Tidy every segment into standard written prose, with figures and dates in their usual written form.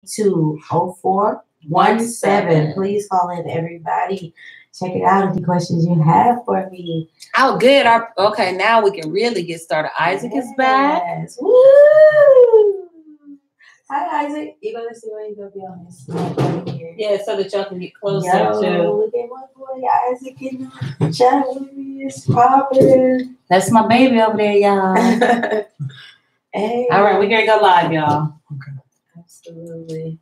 382-0417. Please call in, everybody. Check it out. Any questions you have for me? Oh, good. Okay, now we can really get started. Isaac is back. Woo! Hi, Isaac. You're going to see where you're going to be on this here. Yeah, so that y'all can get closer to. Look at my boy Isaac in the chat with me. It's popping. That's my baby over there, y'all. Hey. All right, we're going to go live, y'all. Okay. Absolutely.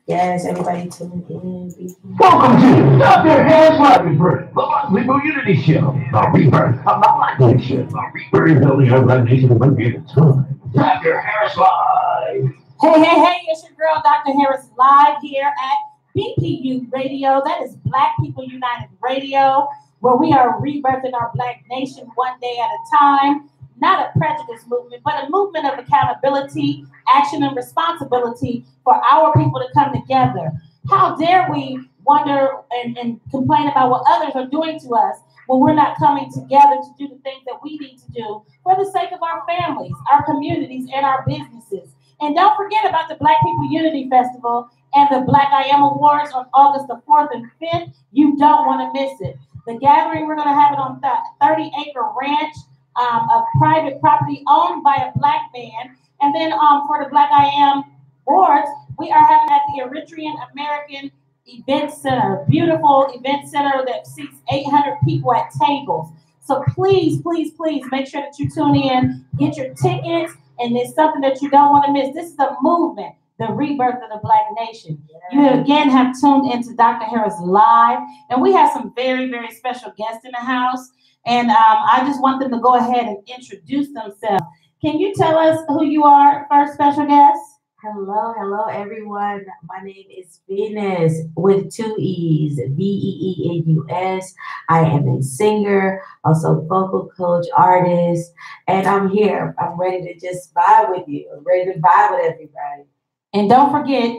Yes, everybody tune in. Welcome to Dr. Harris Rebirth, the People Unity Show, the Rebirth of the Black Nation, the Rebirth building our Black Nation one day at a time. Dr. Harris Live. Hey, it's your girl, Dr. Harris, live here at BPU Radio. That is Black People United Radio, where we are rebirthing our Black Nation one day at a time. Not a prejudice movement, but a movement of accountability, action, and responsibility for our people to come together. How dare we wonder and complain about what others are doing to us when we're not coming together to do the things that we need to do for the sake of our families, our communities, and our businesses. And don't forget about the Black People Unity Festival and the Black I Am Awards on August the 4th and 5th. You don't want to miss it. The gathering, we're going to have it on 30-acre ranch of private property owned by a Black man. And then for the Black I Am Awards, we are having at the Eritrean American Event Center, beautiful event center that seats 800 people at tables. So please make sure that you tune in, get your tickets, and it's something that you don't want to miss. This is a movement, the rebirth of the Black Nation. You again have tuned into Dr. Harris Live, and we have some very, very special guests in the house. And I just want them to go ahead and introduce themselves. Can you tell us who you are, first special guest? Hello, everyone. My name is Veenus with 2 E's, Veenus. I am a singer, also vocal coach, artist, and I'm here. I'm ready to just vibe with you. I'm ready to vibe with everybody. And don't forget,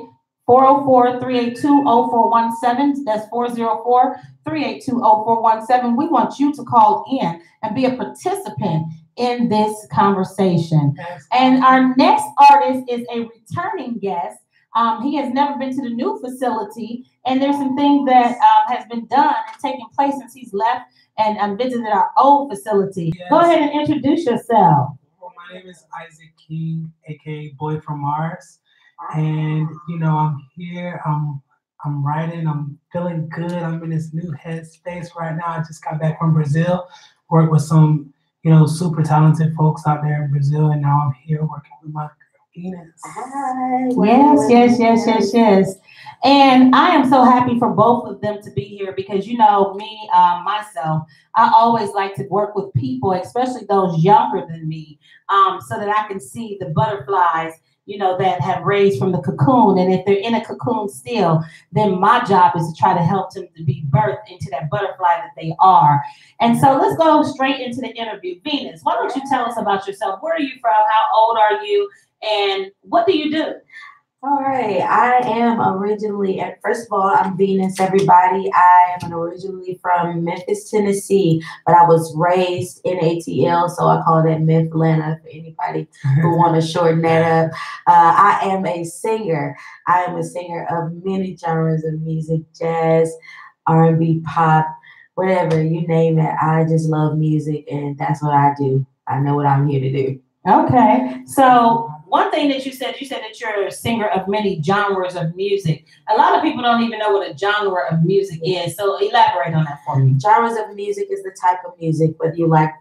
404-382-0417. That's 404-382-0417. We want you to call in and be a participant in this conversation. And our next artist is a returning guest. He has never been to the new facility, and there's some things that has been done and taken place since he's left and visited our old facility. Yes. Go ahead and introduce yourself. Well, my name is Isaac King, aka Boy from Mars. And I'm here, I'm writing, I'm feeling good. I'm in this new headspace right now. I just got back from Brazil, worked with some, super talented folks out there in Brazil, and now I'm here working with my girl Veenus. Yes. And I am so happy for both of them to be here because me, myself, I always like to work with people, especially those younger than me, so that I can see the butterflies that have raised from the cocoon. And if they're in a cocoon still, then my job is to try to help them to be birthed into that butterfly that they are. And so let's go straight into the interview. Veenus, why don't you tell us about yourself? Where are you from? How old are you? And what do you do? All right, I am originally, first of all, I'm Veenus, everybody. I am originally from Memphis, Tennessee, but I was raised in ATL, so I call that Memphilana for anybody who want to shorten that up. I am a singer. I am a singer of many genres of music, jazz, R&B, pop, whatever, you name it. I just love music, and that's what I do. I know what I'm here to do. Okay, so one thing that you said that you're a singer of many genres of music. A lot of people don't even know what a genre of music is. So elaborate on that for me. Genres of music is the type of music, whether you like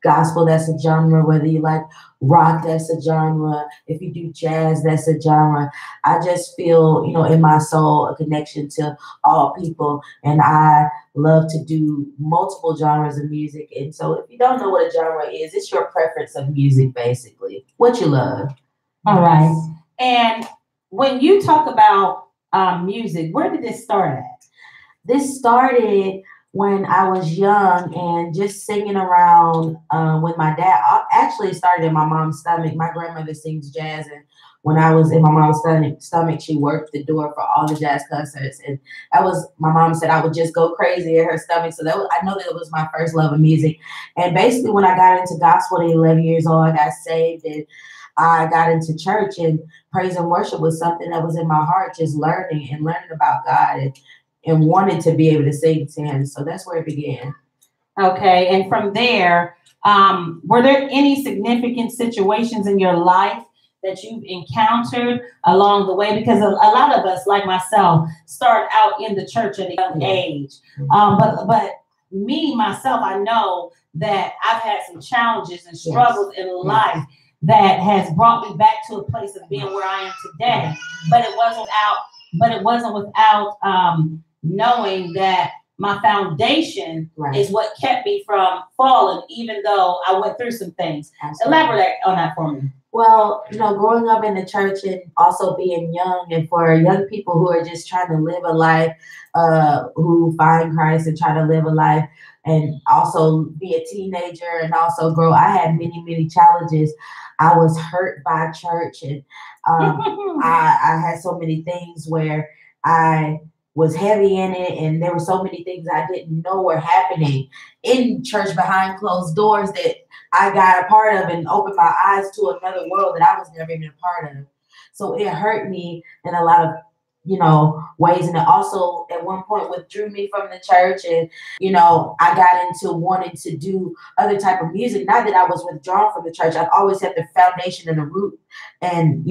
gospel, that's a genre. Whether you like rock, that's a genre. If you do jazz, that's a genre. I just feel, in my soul, a connection to all people. And I love to do multiple genres of music. And so if you don't know what a genre is, it's your preference of music, basically. What you love. All right. And when you talk about music, where did this start at? This started when I was young and just singing around with my dad. I actually started in my mom's stomach. My grandmother sings jazz, and when I was in my mom's stomach, she worked the door for all the jazz concerts. And that was, my mom said I would just go crazy in her stomach. So I know that it was my first love of music. And basically when I got into gospel at 11 years old, I got saved, and I got into church, and praise and worship was something that was in my heart, just learning about God and wanting to be able to sing to him. So that's where it began. Okay, and from there, were there any significant situations in your life that you've encountered along the way? Because a lot of us, like myself, start out in the church at a young age. But me, myself, I know that I've had some challenges and struggles in life that has brought me back to a place of being where I am today. But it wasn't without knowing that my foundation is what kept me from falling, even though I went through some things. Absolutely. Elaborate on that for me. Well, growing up in the church and also being young, and for young people who are just trying to live a life, who find Christ and try to live a life, and also be a teenager and also grow. I had many, many challenges. I was hurt by church, and I had so many things where I was heavy in it, and there were so many things I didn't know were happening in church behind closed doors that I got a part of and opened my eyes to another world that I was never even a part of. So it hurt me in a lot of ways, and it also at one point withdrew me from the church, and I got into wanting to do other type of music. Not that I was withdrawn from the church. I've always had the foundation and the root, and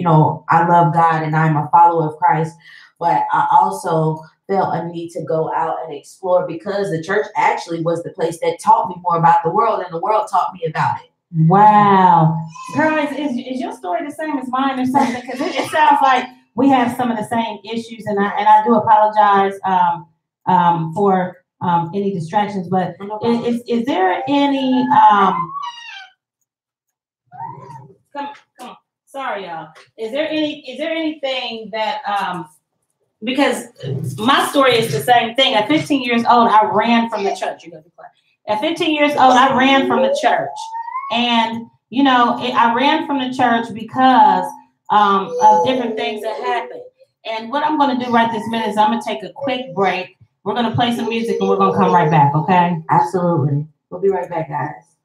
I love God and I'm a follower of Christ, but I also felt a need to go out and explore, because the church actually was the place that taught me more about the world, and the world taught me about it. Wow. Girl, is your story the same as mine or something? Because it sounds like we have some of the same issues, and I do apologize for any distractions, but is there any come on. Sorry, y'all. Is there anything that because my story is the same thing. At 15 years old, I ran from the church. You go to class. At 15 years old, I ran from the church, and I ran from the church because of different things that happened. And what I'm going to do right this minute is I'm going to take a quick break. We're going to play some music, and we're going to come right back. Okay? Absolutely. We'll be right back, guys.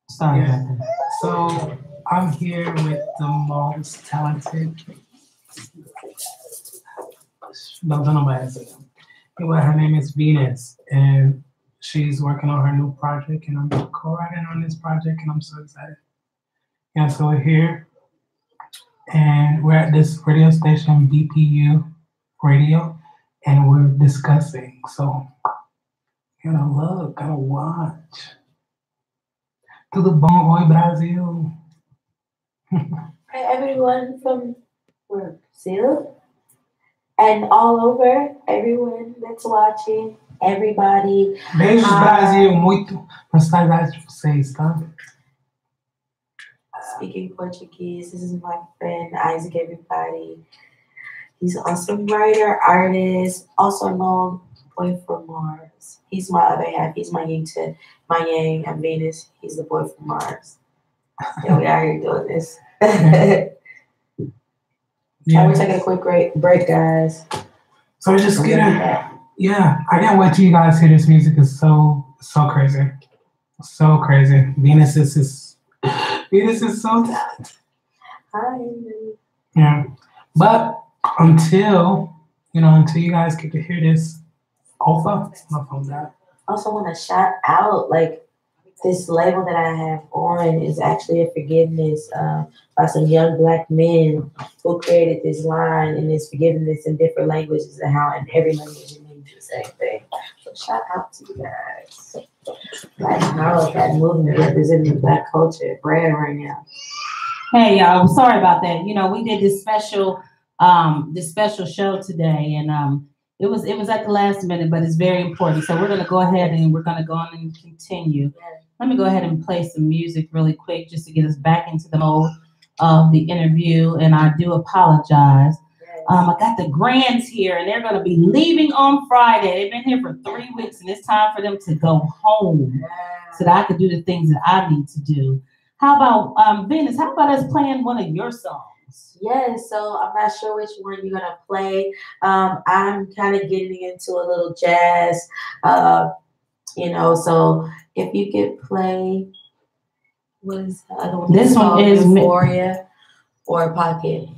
Sorry about that. So I'm here with the most talented. Don't know my Anyway, her name is Veenus, and she's working on her new project, and I'm co-writing on this project, and I'm so excited. Yeah, so we're here, and we're at this radio station, BPU Radio, and we're discussing. So, gotta look, gotta watch. Tudo bom, oi Brasil. Hi everyone from Brazil and all over, everyone that's watching, everybody. Beijos, Brasil, muito pra saudade de vocês, tá? Speaking Portuguese, this is my friend Isaac, everybody. He's an awesome writer, artist, also known boy from Mars. He's my other half. He's my yin to my yang. I'm Venus. He's the boy from Mars. Yeah, we out here doing this. Yeah, we're taking a quick break, guys. So we're just gonna, I can't wait till you guys hear this music. It's so crazy. So crazy. Venus is so talented. Hi. Yeah. But until you guys get to hear this, my phone died. Also want to shout out, this label that I have on is actually a forgiveness by some young Black men who created this line, and it's forgiveness in different languages, and how in every language it means the same thing. So shout out to you guys. How that movement representing Black culture brand right now. Hey y'all, I'm sorry about that. We did this special show today, and it was at the last minute, but it's very important. So we're gonna go ahead and we're gonna go on and continue. Let me go ahead and play some music really quick just to get us back into the mode of the interview. And I do apologize. I got the Grands here, and they're going to be leaving on Friday. They've been here for 3 weeks, and it's time for them to go home so that I could do the things that I need to do. How about, Veenus, how about us playing one of your songs? Yes, so I'm not sure which one you're going to play. I'm kind of getting into a little jazz You know, so if you could play, what is the other one? This one is Euphoria or Pocket.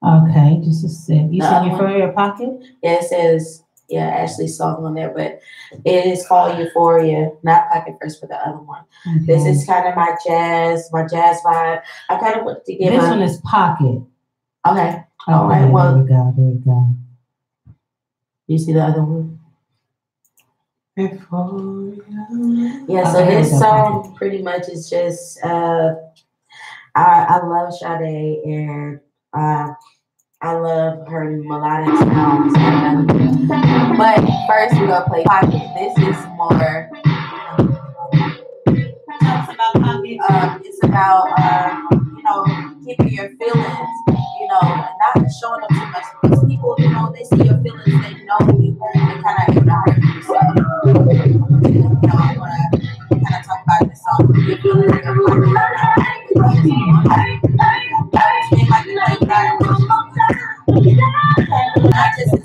Okay, just a sec. You The said other Euphoria Pocket? Yeah, it says, Ashley's song on there, but it is called Euphoria, not Pocket First, but the other one. Okay. This is kind of my jazz vibe. I kind of want to give this one is Pocket. Okay. All right. Well, there we go. You see the other one? Yeah, so Okay, this song pretty much is just I love Sade, and I love her melodic sounds and melody. But first we're gonna play Pocket. This is more it's about keeping your feelings, and not showing them too much, because people, they see your feelings, they know you, they kind of hurt you. So I want to kind of talk about this song. Your feelings are your not just as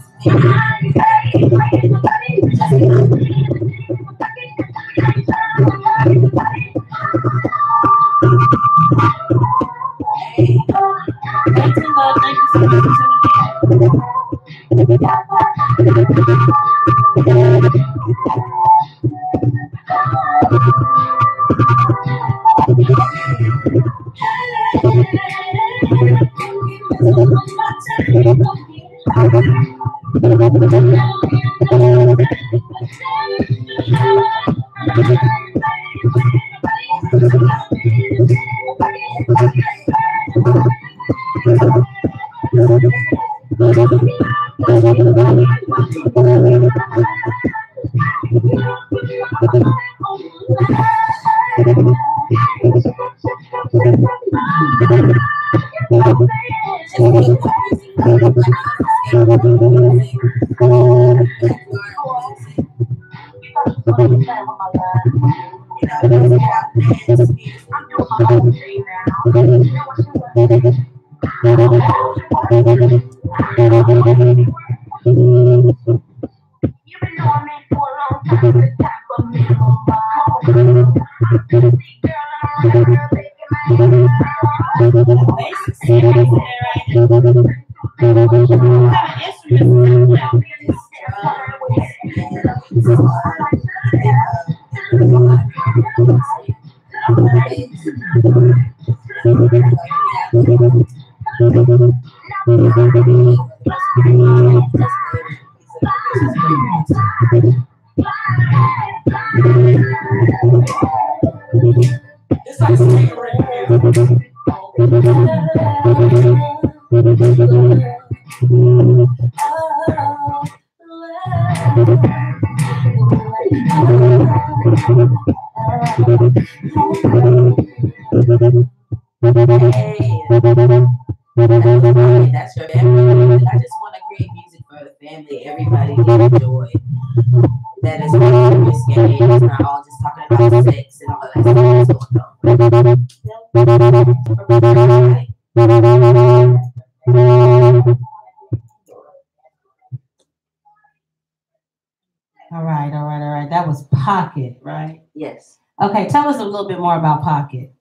that's your family. I just want to create music for the family. Everybody can enjoy. That is not risque. It's not all just talking about sex and all that stuff. All right. That was Pocket, right? Yes. Okay, tell us a little bit more about Pocket.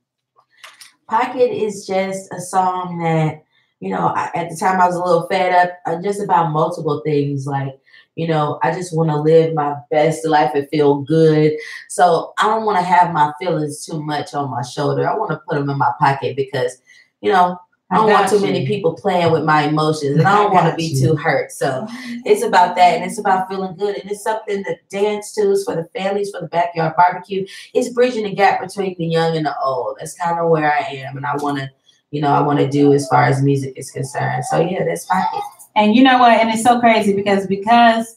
Pocket is just a song that, at the time I was a little fed up just about multiple things. Like, I just want to live my best life and feel good. So I don't want to have my feelings too much on my shoulder. I want to put them in my pocket because, I don't want too many people playing with my emotions, and I don't want to be too hurt. So it's about that, and it's about feeling good. And it's something to dance to. It's for the families, for the backyard barbecue. It's bridging the gap between the young and the old. That's kind of where I am, and I want to do as far as music is concerned. So yeah, that's Pocket. And you know what? And it's so crazy because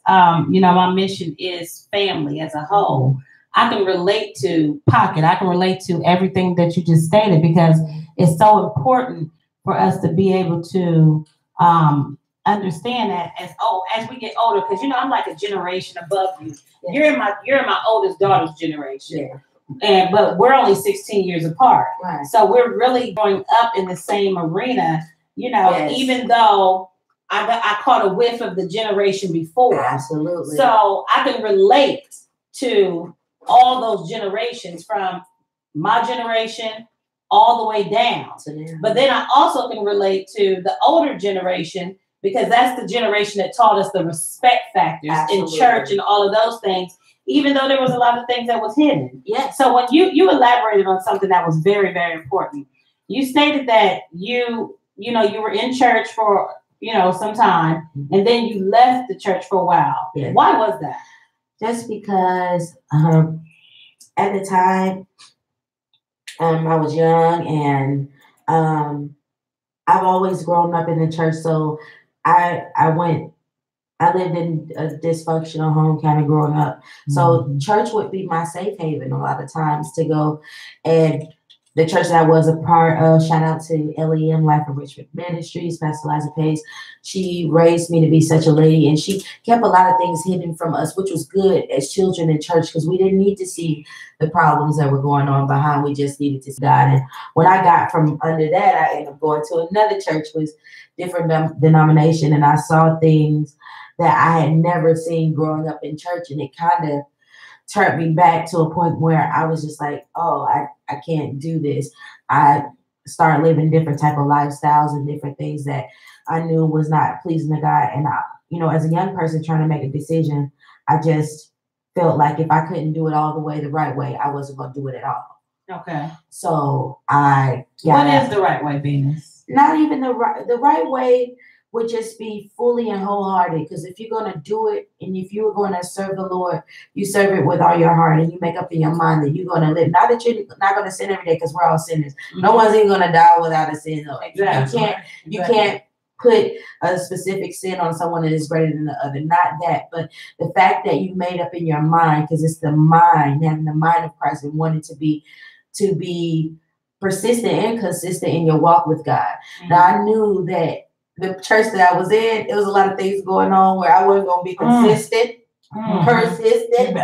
my mission is family as a whole. I can relate to Pocket. I can relate to everything that you just stated because it's so important for us to be able to understand that as we get older, because I'm like a generation above you. Yeah. You're in my oldest daughter's generation. Yeah. But we're only 16 years apart. Right. So we're really growing up in the same arena, Yes. Even though I caught a whiff of the generation before. Absolutely. So I can relate to all those generations from my generation all the way down. But then I also can relate to the older generation because that's the generation that taught us the respect factors in church and all of those things, even though there was a lot of things that was hidden. Yeah. So when you elaborated on something that was very, very important, you stated that you were in church for, some time, and then you left the church for a while. Yeah. Why was that? Just because at the time, I was young, and I've always grown up in the church. So I lived in a dysfunctional home kind of growing up. So church would be my safe haven a lot of times to go. And the church that I was a part of, shout out to LEM, Life Enrichment Ministries, Pastor Liza Pace. She raised me to be such a lady, and she kept a lot of things hidden from us, which was good as children in church because we didn't need to see the problems that were going on behind. We just needed to see God. And when I got from under that, I ended up going to another church with different denomination, and I saw things that I had never seen growing up in church, and it kind of turned me back to a point where I was just like, oh, I can't do this. I started living different type of lifestyles and different things that I knew was not pleasing to God. And I, as a young person trying to make a decision, I just felt like if I couldn't do it all the way, the right way, I wasn't going to do it at all. Okay. So what is the right way, Veenus? Not even the right way would just be fully and wholehearted. Because if you're going to do it, and if you're going to serve the Lord, you serve it with all your heart, and you make up in your mind that you're going to live. Not that you're not going to sin every day, because we're all sinners. No one's even going to die without a sin. Exactly. You can't put a specific sin on someone that is greater than the other. Not that, but the fact that you made up in your mind, because it's the mind, having the mind of Christ, and wanting to be persistent and consistent in your walk with God. Now, I knew that the church that I was in, it was a lot of things going on where I wasn't going to be consistent, persistent,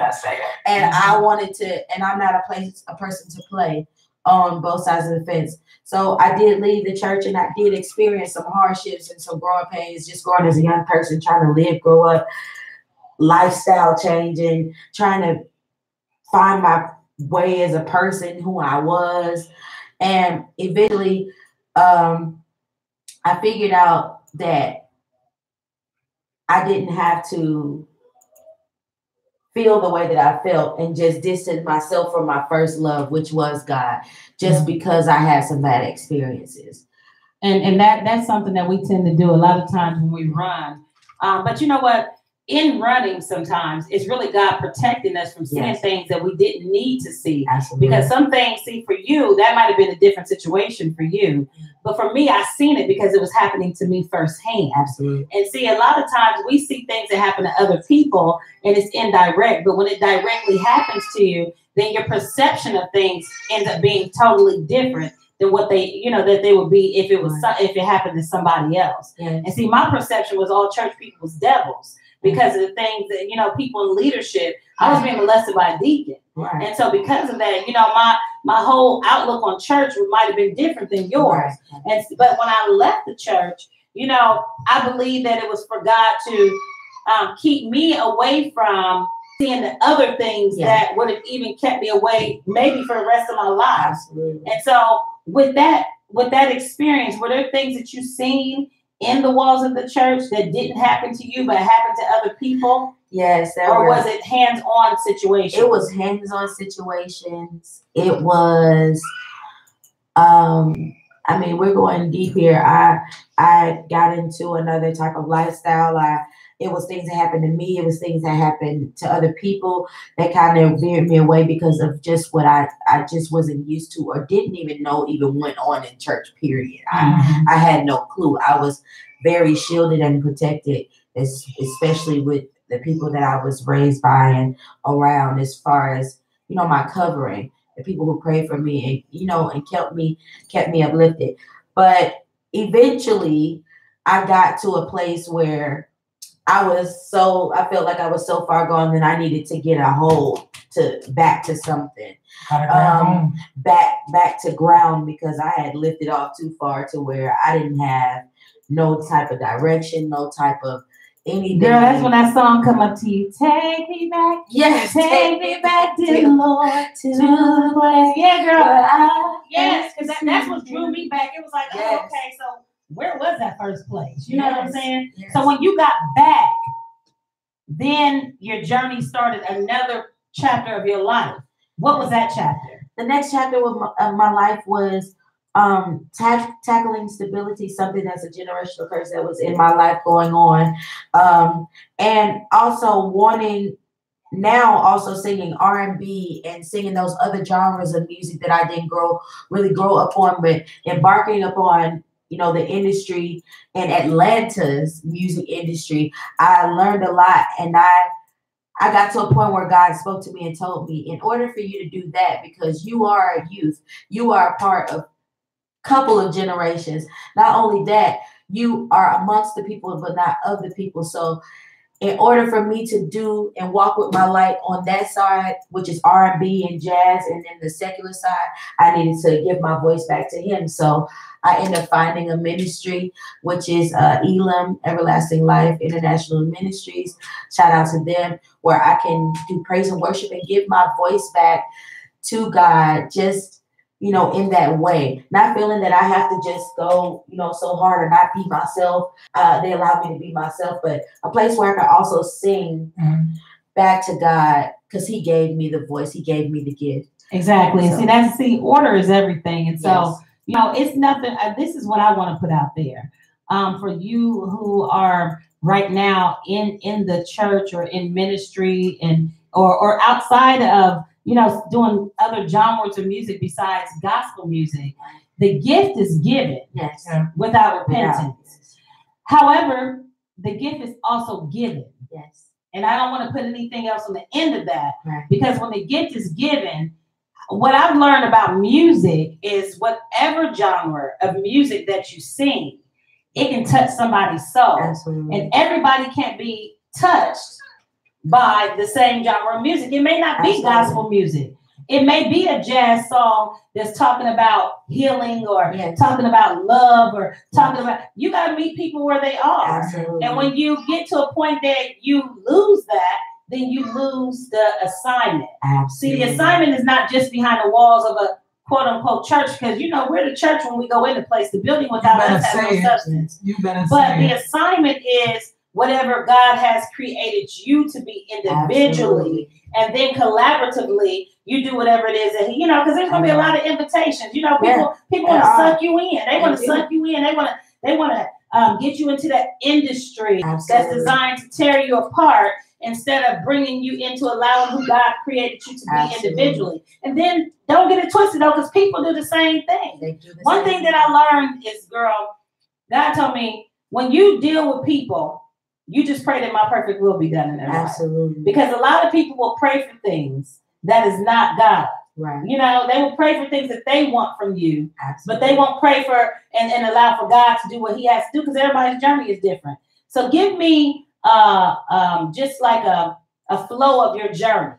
and I wanted to, and I'm not a person to play on both sides of the fence. So I did leave the church, and I did experience some hardships and some growing pains, just growing as a young person, trying to live, grow up, lifestyle changing, trying to find my way as a person, who I was. And eventually, I figured out that I didn't have to feel the way that I felt and just distance myself from my first love, which was God, just because I had some bad experiences. And that's something that we tend to do a lot of times when we run. But you know what? In running, sometimes it's really God protecting us from seeing things that we didn't need to see. Absolutely. Because some things, see, for you, that might have been a different situation for you. But for me, I seen it because it was happening to me firsthand. Absolutely. And see, a lot of times we see things that happen to other people and it's indirect. But when it directly happens to you, then your perception of things ends up being totally different than what they, that they would be if it was if it happened to somebody else. Yes. And see, my perception was all church people was devils. Because of the things that, people in leadership, I was being molested by a deacon. Right. And so because of that, my whole outlook on church might have been different than yours. Right. But when I left the church, I believe that it was for God to keep me away from seeing the other things that would have even kept me away maybe for the rest of my life. Absolutely. And so with that experience, were there things that you've seen in the walls of the church that didn't happen to you but happened to other people? Yes. Or was it hands-on situations? It was hands-on situations. It was, we're going deep here. I got into another type of lifestyle. It was things that happened to me. It was things that happened to other people that kind of veered me away because of just what I just wasn't used to or didn't even know even went on in church, period. I had no clue. I was very shielded and protected, especially with the people that I was raised by and around, as far as, my covering, the people who prayed for me and, and kept me uplifted. But eventually I got to a place where I felt like I was so far gone that I needed to get a hold back to something, back to ground, because I had lifted off too far to where I didn't have no type of direction, no type of, anything. Girl, that's when that song come up to you. Take me back. Yes, Take me back, dear Lord, to the place. Yeah, girl. Yes, because that's what drew me back. It was like, oh, okay, so where was that first place? You know what I'm saying? Yes. So when you got back, then your journey started another chapter of your life. What was that chapter? The next chapter of my life was tackling stability, something that's a generational curse that was in my life going on, and also wanting now also singing R&B and singing those other genres of music that I didn't really grow up on, but embarking upon, you know, the industry and Atlanta's music industry. I learned a lot, and I got to a point where God spoke to me and told me, in order for you to do that, because you are a youth, you are a part of a couple of generations. Not only that, you are amongst the people, but not of the people. So in order for me to do and walk with my light on that side, which is R&B and jazz, and then the secular side, I needed to give my voice back to him. So I ended up finding a ministry, which is Elam, Everlasting Life International Ministries. Shout out to them, where I can do praise and worship and give my voice back to God, just, you know, in that way. Not feeling that I have to just go, you know, so hard or not be myself. They allow me to be myself, but a place where I can also sing back to God, because he gave me the voice. He gave me the gift. Exactly. So, And see, order is everything. And so, you know, it's nothing. This is what I want to put out there for you who are right now in the church or in ministry and or outside of, you know, doing other genres of music besides gospel music. The gift is given without repentance. However, the gift is also given. Yes. And I don't want to put anything else on the end of that, because when the gift is given, what I've learned about music is whatever genre of music that you sing, it can touch somebody's soul. Absolutely. And everybody can't be touched by the same genre of music. It may not be gospel music. It may be a jazz song that's talking about healing or talking about love or talking about, you got to meet people where they are. Absolutely. And when you get to a point that you lose that, then you lose the assignment. Absolutely. See, the assignment is not just behind the walls of a quote unquote church, because, you know, we're the church when we go into place. The building without us has no substance. But the assignment is whatever God has created you to be individually. And then collaboratively, you do whatever it is that, you know, because there's going to be a lot of invitations. You know, people want to suck you in. They want to suck you in. They want to get you into that industry that's designed to tear you apart, instead of bringing you into allowing who God created you to be individually. And then don't get it twisted, though, because people do the same thing. One thing that I learned is, girl, God told me, when you deal with people, you just pray that my perfect will be done in their life. Absolutely. Because a lot of people will pray for things that is not God. Right. You know, they will pray for things that they want from you, but they won't pray for and allow for God to do what he has to do, because everybody's journey is different. So give me just like a flow of your journey.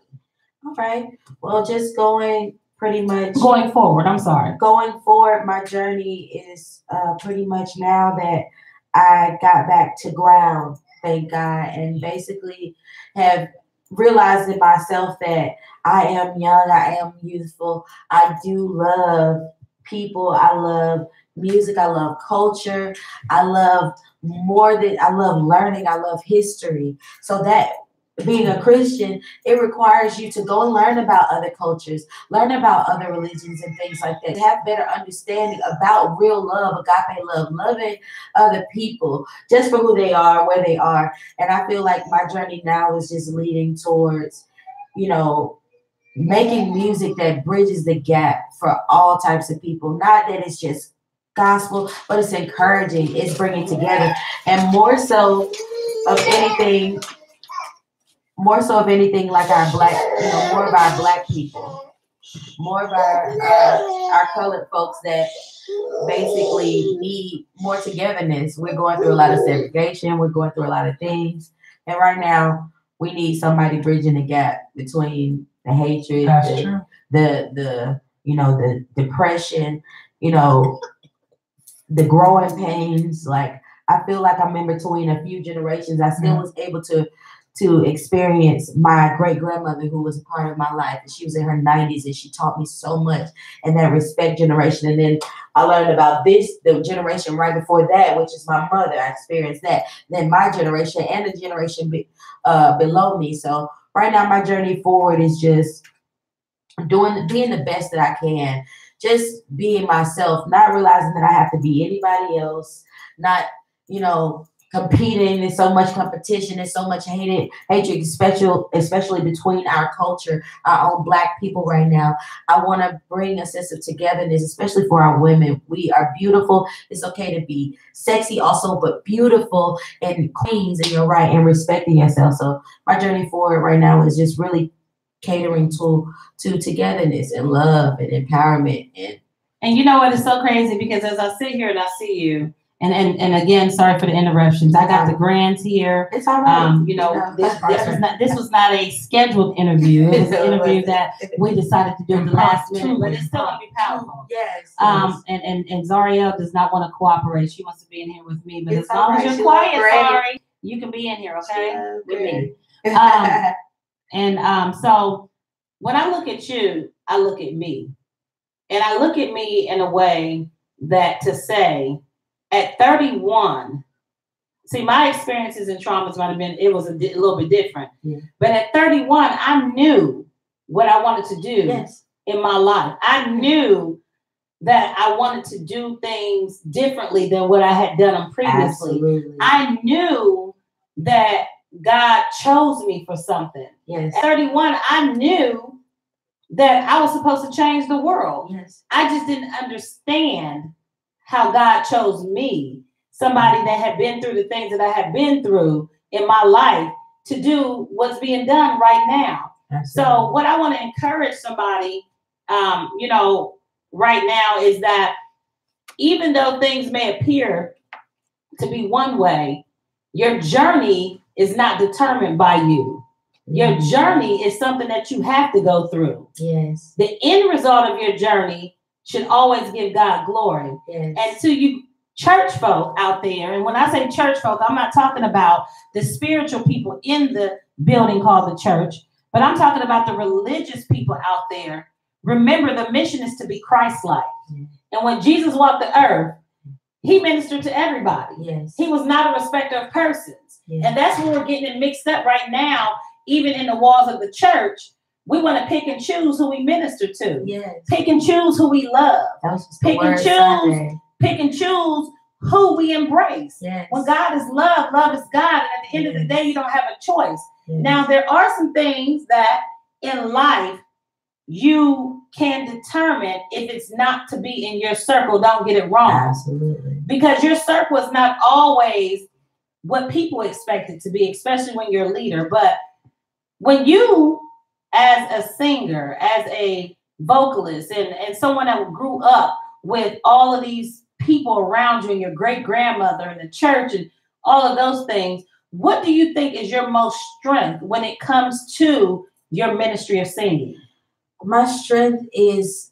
All right. Well, just going forward. I'm sorry. Going forward, my journey is pretty much now that I got back to ground, thank God, and basically have realized in myself that I am young, I am youthful. I do love people. I love music. I love culture. I love learning. I love history. So that being a Christian, it requires you to go and learn about other cultures, learn about other religions and things like that. Have better understanding about real love, agape love, loving other people just for who they are, where they are. And I feel like my journey now is just leading towards, you know, making music that bridges the gap for all types of people. Not that it's just gospel, but it's encouraging, it's bringing together, and more so of anything, like our black, you know, more of our black people, more of our colored folks that basically need more togetherness. We're going through a lot of segregation. We're going through a lot of things, and right now we need somebody bridging the gap between the hatred, the you know, the depression, you know, the growing pains. Like, I feel like I'm in between a few generations. I still was able to experience my great grandmother, who was a part of my life, and she was in her 90s, and she taught me so much in that respect generation. And then I learned about the generation right before that, which is my mother. I experienced that. Then my generation and the generation below me. So right now, my journey forward is just being the best that I can, just being myself, not realizing that I have to be anybody else, not, competing. There's so much competition. There's so much hatred, especially between our culture, our own Black people right now. I want to bring a sense of togetherness, especially for our women. We are beautiful. It's okay to be sexy also, but beautiful and queens, and you're right, and respecting yourself. So my journey forward right now is just really catering to togetherness and love and empowerment. And you know what is so crazy, because as I sit here and I see you, and again, sorry for the interruptions. I got the grands here. It's all right. This was not a scheduled interview. It was an interview that we decided to do at the last minute, but it's still gonna be powerful. Yes. And Zariel does not want to cooperate. She wants to be in here with me, but as long as you're quiet, Zari, you can be in here, okay? With me. So when I look at you, I look at me. And I look at me in a way that to say, at 31, see, my experiences and traumas might have been, it was a little bit different. Yeah. But at 31, I knew what I wanted to do in my life. I knew that I wanted to do things differently than what I had done them previously. Absolutely. I knew that God chose me for something. Yes. At 31, I knew that I was supposed to change the world. Yes. I just didn't understand how God chose me, somebody that had been through the things that I have been through in my life, to do what's being done right now. Absolutely. So what I want to encourage somebody, right now is that even though things may appear to be one way, your journey is not determined by you. Your journey is something that you have to go through. Yes. The end result of your journey should always give God glory. Yes. And to you church folk out there, and when I say church folk, I'm not talking about the spiritual people in the building called the church, but I'm talking about the religious people out there. Remember, the mission is to be Christ-like. Mm-hmm. And when Jesus walked the earth, he ministered to everybody. Yes. He was not a respecter of persons. Yes. And that's where we're getting it mixed up right now, even in the walls of the church. We want to pick and choose who we minister to. Yes. Pick and choose who we love. Pick and choose who we embrace. Yes. When God is love, love is God. And at the end of the day, you don't have a choice. Yes. Now, there are some things that in life you can determine if it's not to be in your circle. Don't get it wrong. Absolutely. Because your circle is not always what people expect it to be, especially when you're a leader. But when you, as a singer, as a vocalist, and someone that grew up with all of these people around you and your great grandmother and the church and all of those things, what do you think is your most strength when it comes to your ministry of singing? My strength is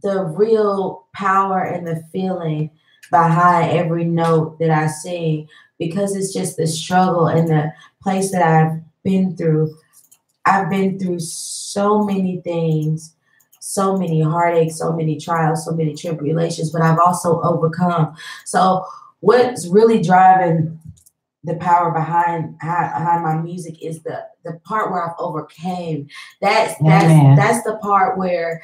the real power and the feeling behind every note that I sing, because it's just the struggle and the place that I've been through. I've been through so many things, so many heartaches, so many trials, so many tribulations, but I've also overcome. So what's really driving the power behind my music is the part where I've overcame. That's the part where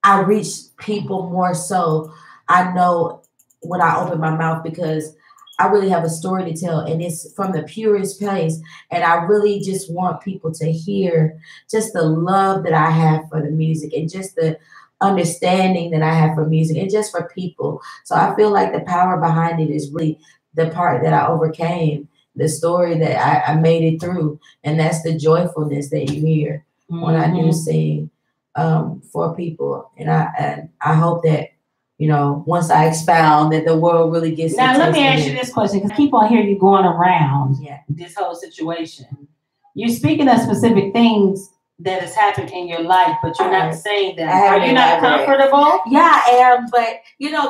I reach people more so. I know when I open my mouth, because I really have a story to tell, and it's from the purest place. And I really just want people to hear just the love that I have for the music, and just the understanding that I have for music, and just for people. So I feel like the power behind it is really the part that I overcame, the story that I made it through. And that's the joyfulness that you hear when I do sing for people. And I hope that, once I expound, that the world really gets. Now, let me ask you this question, because people hear you going around this whole situation. You're speaking of specific things that has happened in your life, but you're not saying that. I haven't Are you not elaborated. comfortable? Yeah, I am, but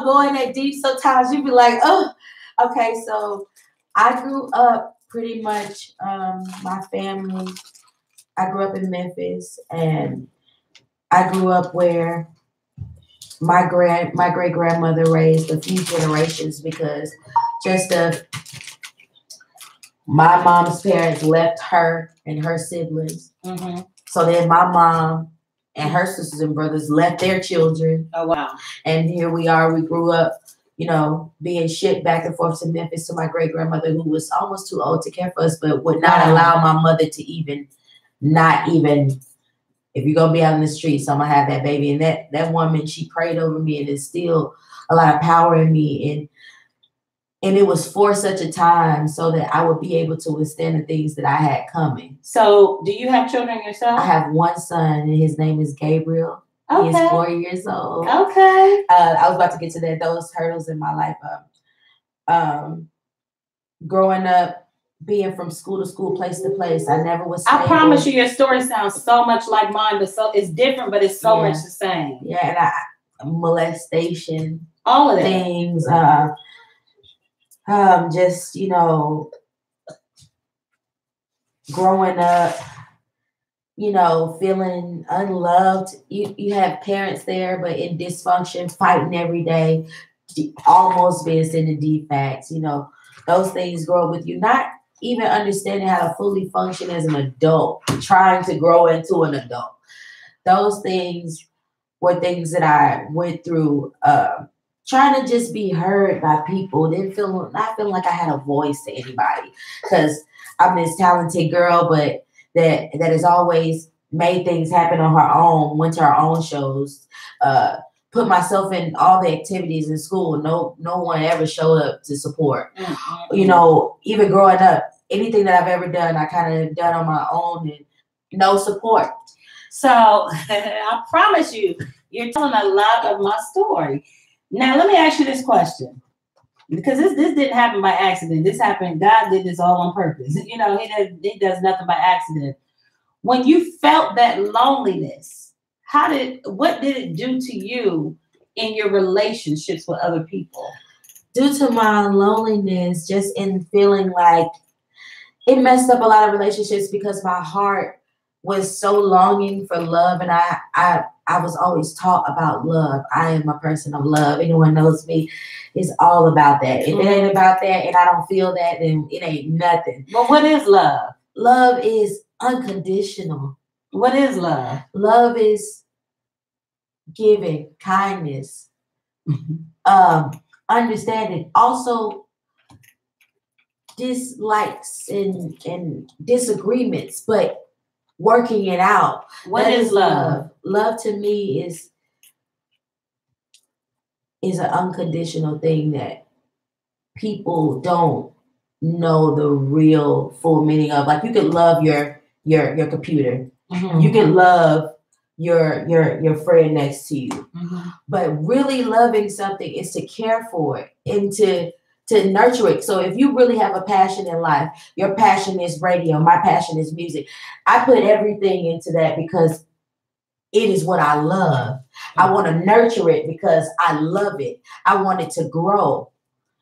going that deep sometimes you be like, oh, okay. So I grew up pretty much. My family. I grew up in Memphis, and I grew up where my great grandmother raised a few generations because my mom's parents left her and her siblings. Mm-hmm. So then my mom and her sisters and brothers left their children. Oh, wow. And here we are. We grew up, being shipped back and forth to Memphis to my great grandmother, who was almost too old to care for us, but would not allow my mother to not even, if you're going to be out in the streets, I'm going to have that baby. And that woman, she prayed over me and instilled a lot of power in me. And it was for such a time so that I would be able to withstand the things that I had coming. So do you have children yourself? I have one son, and his name is Gabriel. Okay. He is 4 years old. Okay. I was about to get to those hurdles in my life. Growing up, being from school to school, place to place, I never was stable. I promise you, your story sounds so much like mine, but it's different, but it's so much the same. Yeah, and molestation, all of that things. Just growing up, feeling unloved. You have parents there, but in dysfunction, fighting every day, almost being sent to defects. Those things grow up with you, not even understanding how to fully function as an adult, trying to grow into an adult. Those things were things that I went through, trying to just be heard by people, not feeling like I had a voice to anybody, because I'm this talented girl, but that has always made things happen on her own, went to her own shows, put myself in all the activities in school. No one ever showed up to support. Mm-hmm. Even growing up, anything that I've ever done, I kind of done on my own and no support. So I promise you, you're telling a lot of my story. Now, let me ask you this question, because this didn't happen by accident. This happened, God did this all on purpose. He does nothing by accident. When you felt that loneliness, what did it do to you in your relationships with other people? Due to my loneliness, just in feeling like it messed up a lot of relationships because my heart was so longing for love, and I was always taught about love. I am a person of love. Anyone knows me, it's all about that. If it ain't about that and I don't feel that, then it ain't nothing. But what is love? Love is unconditional. What is love? Love is giving, kindness, understanding. Also, dislikes and disagreements, but working it out. What is love? Love to me is an unconditional thing that people don't know the real full meaning of. Like, you could love your computer. Mm-hmm. You can love your friend next to you. Mm-hmm. But really loving something is to care for it and to nurture it. So if you really have a passion in life, your passion is radio, my passion is music. I put everything into that because it is what I love. Mm-hmm. I want to nurture it because I love it. I want it to grow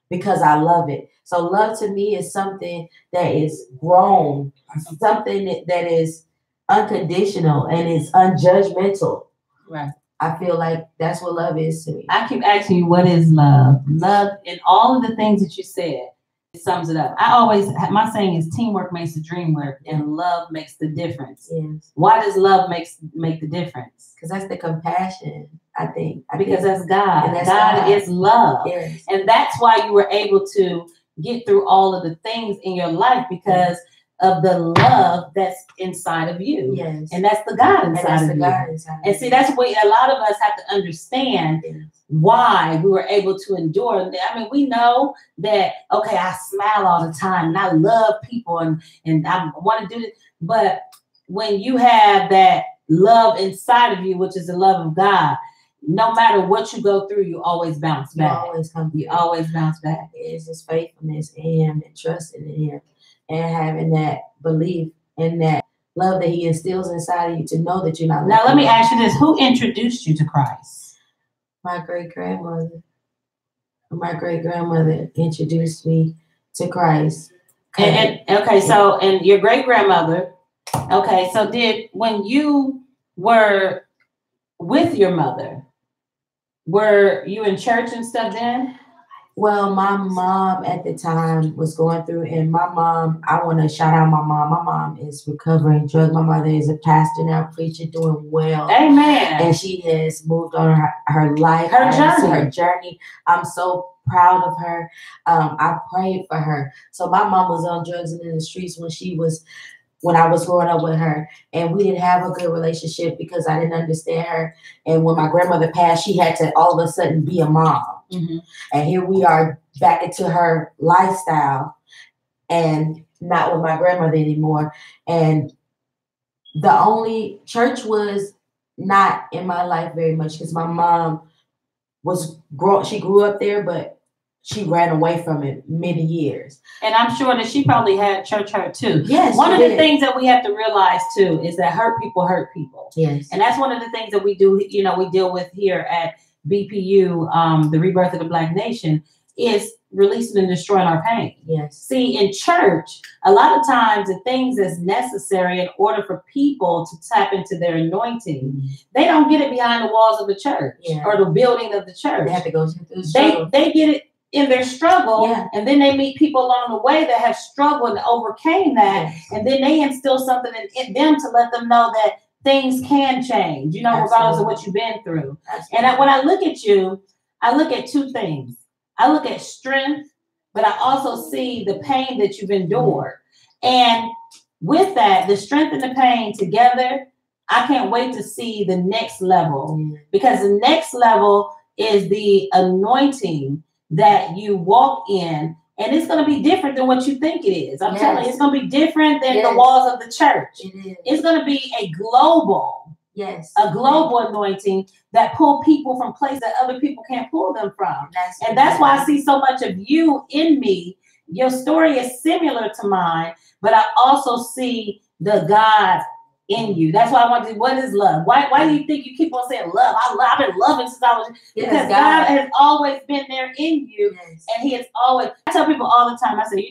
because I love it. So love to me is something that is grown, something that is unconditional and is unjudgmental. Right. I feel like that's what love is to me. I keep asking you, what is love? Love, and all of the things that you said, it sums it up. My saying is teamwork makes the dream work, and love makes the difference. Yes. Why does love make the difference? Because that's the compassion, I think. Because that's God. And God is love. Yes. And that's why you were able to get through all of the things in your life, because of the love that's inside of you. Yes. And that's the God inside of you. And see, that's what a lot of us have to understand, why we were able to endure. I mean, we know that, okay, I smile all the time and I love people and I want to do it. But when you have that love inside of you, which is the love of God, no matter what you go through, you always bounce back. You always bounce back. It's His faithfulness in Him and trusting in Him and having that belief and that love that he instills inside of you to know that you're not. Now, let me ask you this. Who introduced you to Christ? My great-grandmother. My great-grandmother introduced me to Christ. And your great-grandmother, okay, so when you were with your mother, were you in church and stuff then? Well, my mom at the time was going through, and my mom, I want to shout out my mom. My mom is recovering drug. My mother is a pastor now, preacher, doing well. Amen. And she has moved on her life, her journey. I'm so proud of her. I prayed for her. So my mom was on drugs and in the streets when I was growing up with her, and we didn't have a good relationship because I didn't understand her. And when my grandmother passed, she had to all of a sudden be a mom. Mm-hmm. And here we are back into her lifestyle and not with my grandmother anymore. And the only church was not in my life very much because my mom she grew up there, but she ran away from it many years. And I'm sure that she probably had church hurt too. Yes. One of the things that we have to realize too is that hurt people. Yes. And that's one of the things that we do, we deal with here at BPU, the Rebirth of the Black Nation, is releasing and destroying our pain. Yes. See, in church, a lot of times the things that's necessary in order for people to tap into their anointing, they don't get it behind the walls of the church or the building of the church. They have to go through the struggle. They get it in their struggle, yeah. And then they meet people along the way that have struggled and overcame that, yes. And then they instill something in them to let them know that things can change, regardless of what you've been through. Absolutely. And when I look at you, I look at two things. I look at strength, but I also see the pain that you've endured. And with that, the strength and the pain together, I can't wait to see the next level, because the next level is the anointing that you walk in, and it's going to be different than what you think it is. I'm telling you, it's going to be different than the walls of the church. It's going to be a global anointing that pull people from places that other people can't pull them from. That's why I see so much of you in me. Your story is similar to mine, but I also see the God in you. That's why I want to. What is love? Why do you think you keep on saying love? I've been loving since I was. Because God has always been there in you, and He has always. I tell people all the time. I say,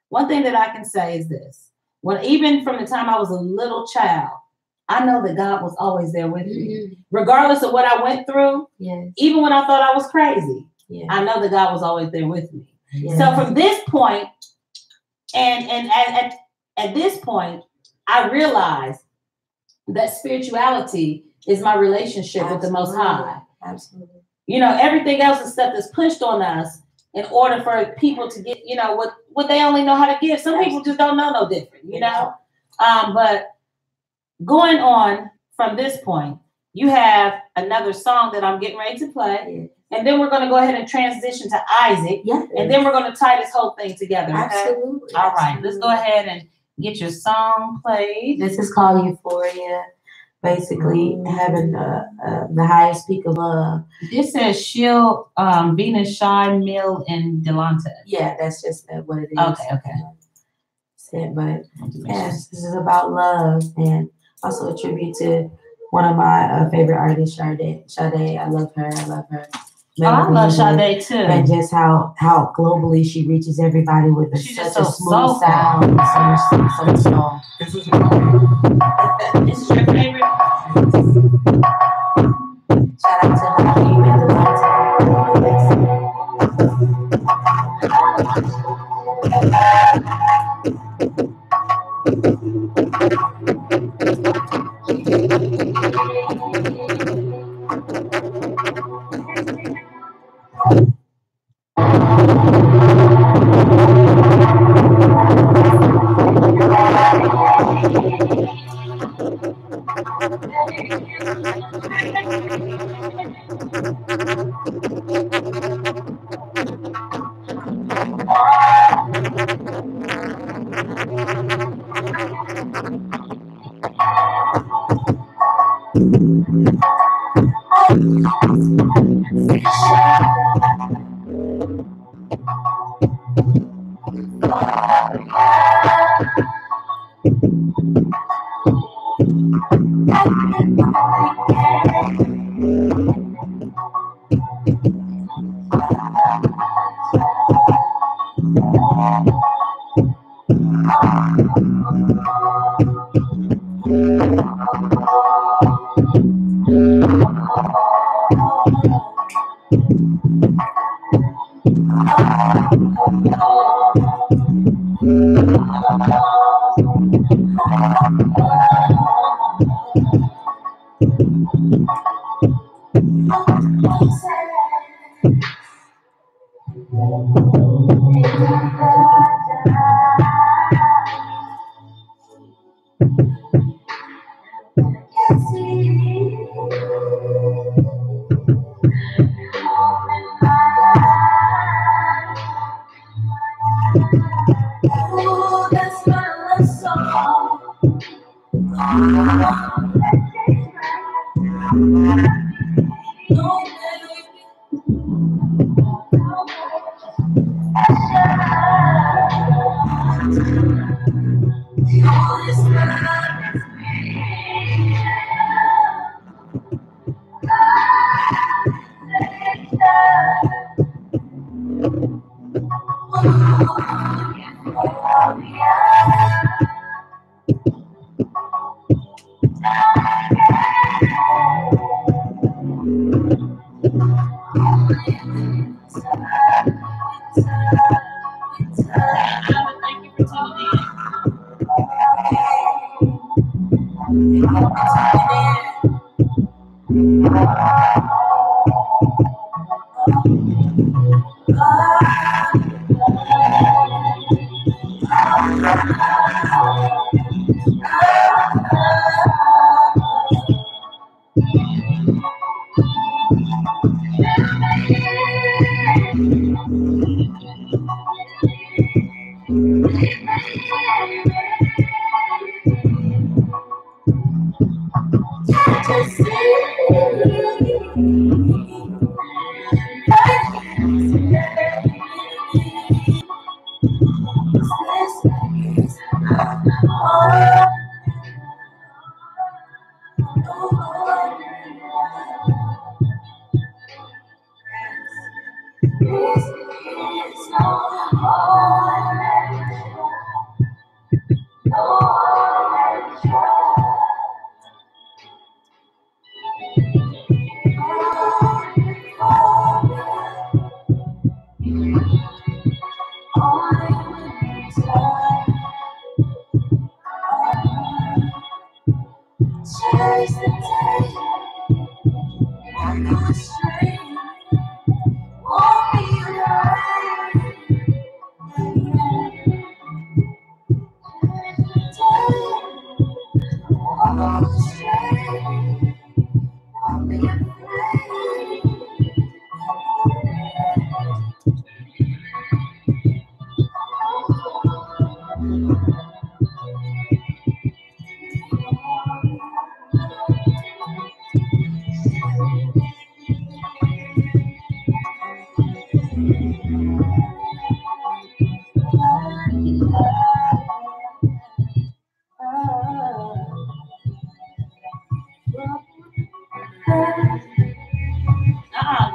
one thing that I can say is this: even from the time I was a little child, I know that God was always there with me, regardless of what I went through. Even when I thought I was crazy, I know that God was always there with me. So from this point, and at this point, I realize that spirituality is my relationship with the Most High. Absolutely. Everything else is stuff that's pushed on us in order for people to get, what they only know how to give. Some people just don't know no different, But going on from this point, you have another song that I'm getting ready to play. And then we're going to go ahead and transition to Isaac. And then we're going to tie this whole thing together. Okay? Absolutely. All right. Let's go ahead and get your song played. This is called Euphoria. Basically, having the highest peak of love. This says Shield, Veenus, Shy, Mill, and Delonte. Yeah, that's just what it is. Okay. But yes, this is about love, and also a tribute to one of my favorite artists, Sade. I love her. I love Sade too. And just how globally she reaches everybody with such a smooth sound, so much soul. This is your favorite. Shout out to Hakeem and Delonte.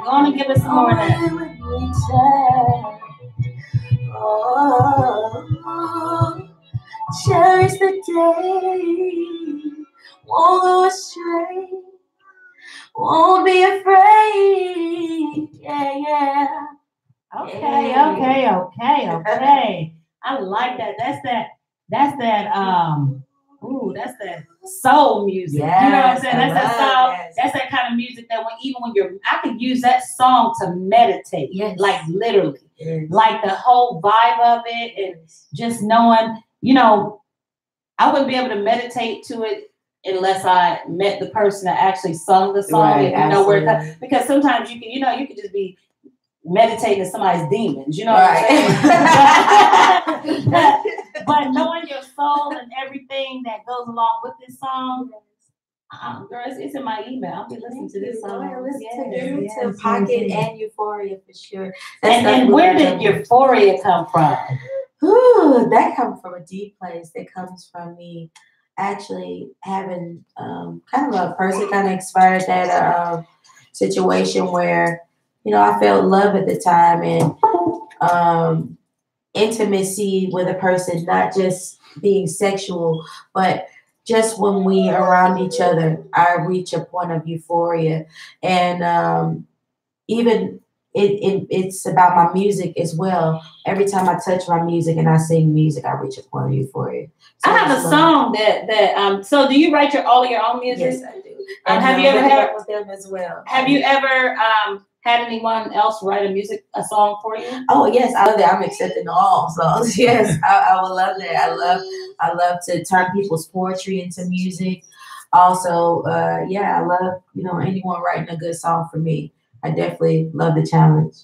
Go on and give us some more of that. Cherish the day, won't go astray, won't be afraid. Yeah, yeah. Okay. I like that. That's that soul music. Yes, you know what I'm saying? I That's that love soul. that. That's that kind of music that I could use that song to meditate. Yes. Like literally. Yes. Like the whole vibe of it and just knowing, I wouldn't be able to meditate to it unless I met the person that actually sung the song. Right, And where it absolutely. comes, because sometimes you can just be meditating in somebody's demons, what Right. I'm saying? but knowing your soul and everything that goes along with this song, girl, it's in my email. I'll be listening to this song. Listen to Pocket and Euphoria for sure. And where did Euphoria come from? Ooh, that comes from a deep place. It comes from me actually having kind of a person kind of expired that situation where, you know, I felt love at the time and intimacy with a person, not just being sexual, but just when we around each other, I reach a point of euphoria. And even it's about my music as well. Every time I touch my music and I sing music, I reach a point of euphoria. So I have a song that so do you write all of your own music? Yes, I do. And have you ever had with them as well? Have you ever had anyone else write a song for you? Oh yes, I love that. I'm accepting all songs. Yes, I would love that. I love to turn people's poetry into music. Also, I love, you know, anyone writing a good song for me. I definitely love the challenge.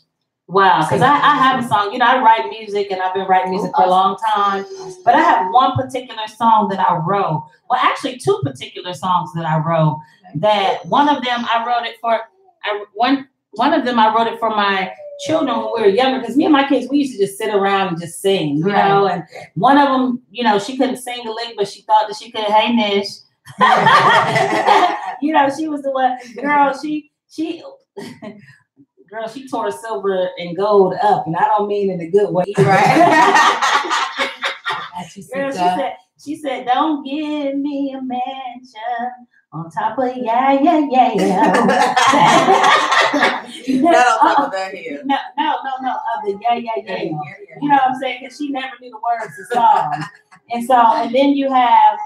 Wow, because I have a song. You know, I write music and I've been writing music for a long time. But I have one particular song that I wrote. Well, actually, two particular songs that I wrote. That one of them I wrote it for. One of them I wrote it for my children when we were younger. Because me and my kids, we used to just sit around and just sing. You know, and one of them, you know, she couldn't sing a lick, but she thought that she could. Hey, Nish. You know, she was the one girl. Girl, she tore silver and gold up, and I don't mean in a good way, right? Girl, she said, "Don't give me a mansion on top of yeah." Not on top of that here. No, of the yeah. You know what I'm saying? Because she never knew the words of the song, and then you have.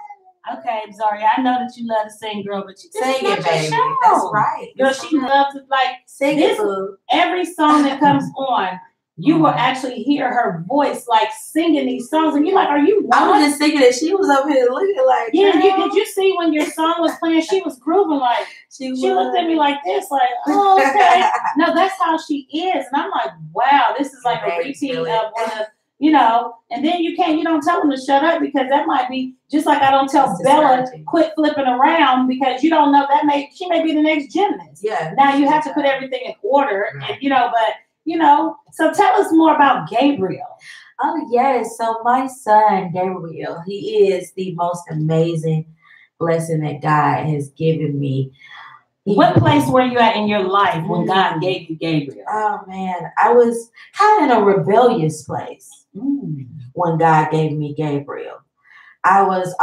Okay, I'm sorry. I know that you love to sing, girl, but you sing it, baby. That's right. Girl, she loves to sing this. It, every song that comes on, you will actually hear her voice singing these songs, and you're like, "Are you?" I was just thinking that she was up here looking like. Yeah, did you see when your song was playing? She was grooving like. She looked at me like this, like, "Oh, okay." No, that's how she is, and I'm like, "Wow, this is like a repeat of one of." You know, and then you don't tell them to shut up because that might be just like I don't tell Bella quit flipping around because you don't know she may be the next gymnast. Yeah. Now you have to put everything in order, and so tell us more about Gabriel. Oh yes, so my son Gabriel, he is the most amazing blessing that God has given me. What place were you at in your life when God gave you Gabriel? Oh man, I was kind of in a rebellious place when God gave me Gabriel. I was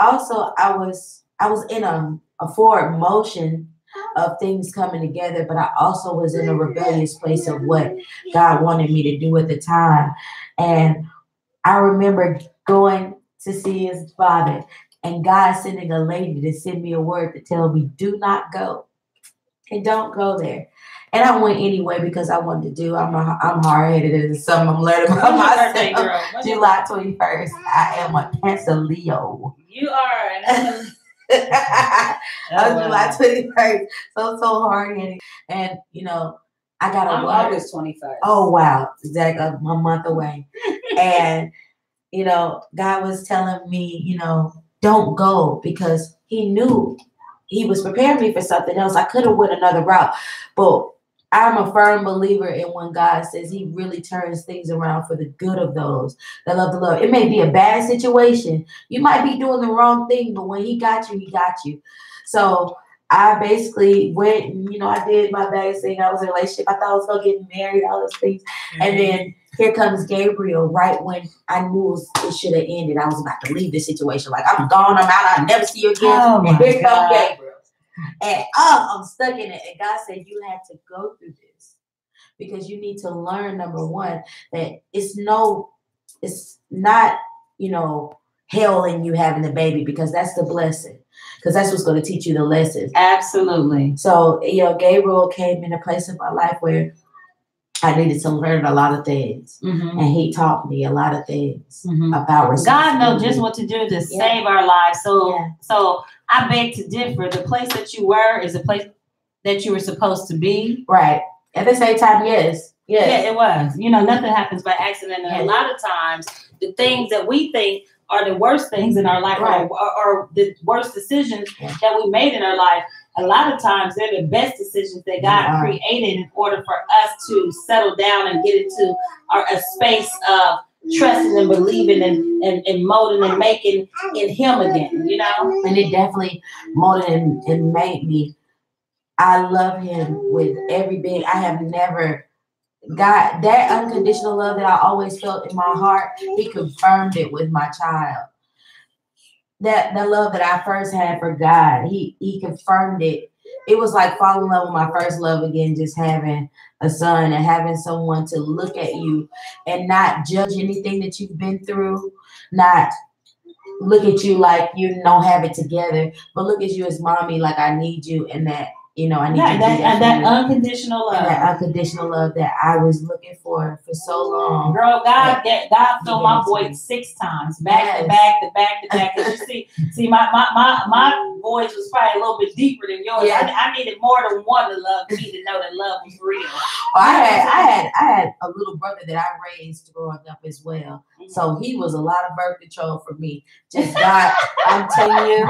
in a forward motion of things coming together, but I also was in a rebellious place of what God wanted me to do at the time. And I remember going to see his father and God sending a lady to send me a word to tell me, do not go. And don't go there. And I went anyway because I wanted to do. I'm hard-headed and something I'm learning about myself. July 21st. I am a Cancer Leo. You are. July 21st. So hard-headed. And, I got a word. August 21st. Oh, wow. Exactly. A month away. And, God was telling me, don't go because he knew he was preparing me for something else. I could have went another route, but I'm a firm believer in when God says he really turns things around for the good of those that love the Lord. It may be a bad situation. You might be doing the wrong thing, but when he got you, he got you. So I basically went and, I did my best thing. I was in a relationship. I thought I was going to get married, all those things. Mm-hmm. And then here comes Gabriel right when I knew it should have ended. I was about to leave this situation. Like, I'm gone, I'm out, I'll never see you again. Oh, and here comes Gabriel. And I'm stuck in it. And God said, you have to go through this because you need to learn, number one, that it's not, hell in you having the baby because that's the blessing. Because that's what's going to teach you the lessons. Absolutely. So, Gabriel came in a place in my life where I needed to learn a lot of things. Mm-hmm. And he taught me a lot of things about responsibility. God knows just what to do to save our lives. So I beg to differ. The place that you were is a place that you were supposed to be. Right. At the same time, yes. Yeah, it was. Nothing happens by accident. And a lot of times, the things that we think are the worst things in our life or the worst decisions that we made in our life, a lot of times they're the best decisions that God created in order for us to settle down and get into a space of trusting and believing and molding and making in him again, you know? And it definitely molded and made me. I love him with every bit. I have never got that unconditional love that I always felt in my heart. He confirmed it with my child. That the love that I first had for God, he confirmed it. It was like falling in love with my first love again, just having a son and having someone to look at you and not judge anything that you've been through, not look at you like you don't have it together, but look at you as mommy, like I need you, and that, you know, I need you to that unconditional love. And that unconditional love that I was looking for so long. Girl, God filled my void 6 times, back to back to back to back. Cause you see, my voice was probably a little bit deeper than yours. Yeah. I needed more than one to love me to know that love was real. Well, I had a little brother that I raised growing up as well. Mm-hmm. So he was a lot of birth control for me. Just God, I'm telling you,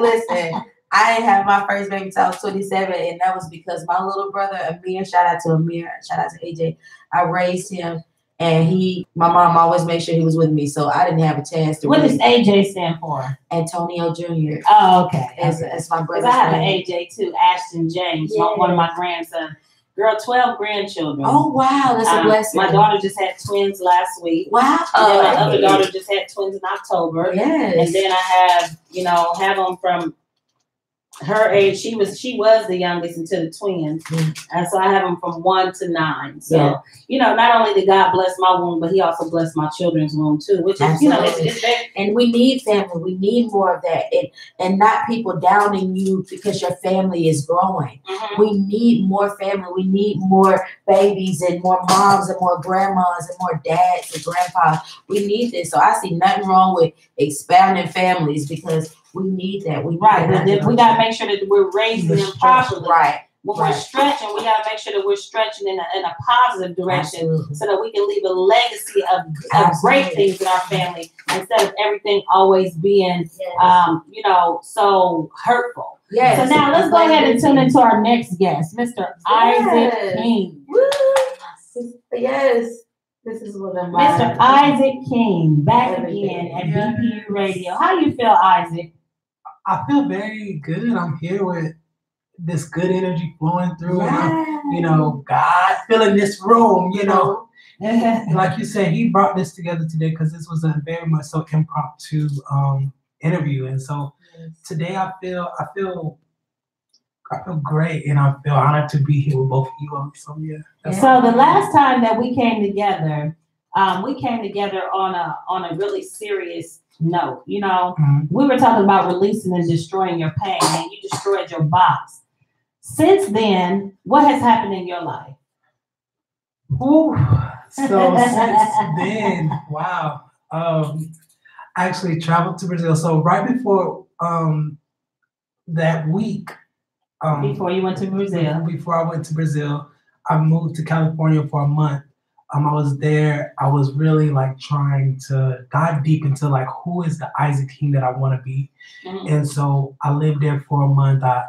listen. I didn't have my first baby till I was 27, and that was because my little brother, Amir, shout out to Amir, shout out to AJ, I raised him, and my mom always made sure he was with me, so I didn't have a chance to. What does AJ stand for? Antonio Jr. Oh, okay. As my brother. Because I have an AJ too, Ashton James, one of my grandsons. Girl, 12 grandchildren. Oh, wow. That's a blessing. My daughter just had twins last week. Wow. And then my other daughter just had twins in October. Yes. And then I have them from her age. She was the youngest into the twins. Mm-hmm. And so I have them from 1 to 9. So, not only did God bless my womb, but he also blessed my children's womb too, which is, it's very. And we need family. We need more of that. And not people downing you because your family is growing. Mm-hmm. We need more family. We need more babies and more moms and more grandmas and more dads and grandpas. We need this. So I see nothing wrong with expanding families because we need that. We got to make sure that we're raising them properly. Right. When we're stretching, we got to make sure that we're stretching in a positive direction. Absolutely. So that we can leave a legacy of great things in our family instead of everything always being, so hurtful. Yes. So now let's go ahead and tune into our next guest, Mr. Isaac King. Woo. Yes. This is what I'm Mr. Isaac King, back again at BPU Radio. How you feel, Isaac? I feel very good. I'm here with this good energy flowing through, and God filling this room, Like you said, he brought this together today because this was a very much so impromptu interview. And so today I feel great, and I feel honored to be here with both of you. So So the last time that we came together on a really serious note. Mm-hmm. We were talking about releasing and destroying your pain, and you destroyed your box. Since then, what has happened in your life? Ooh, so since then, wow. I actually traveled to Brazil. So right before that week, before you went to Brazil, before I went to Brazil, I moved to California for a month. I was there. I was really trying to dive deep into who is the Isaac King that I want to be. Mm-hmm. And so I lived there for a month. I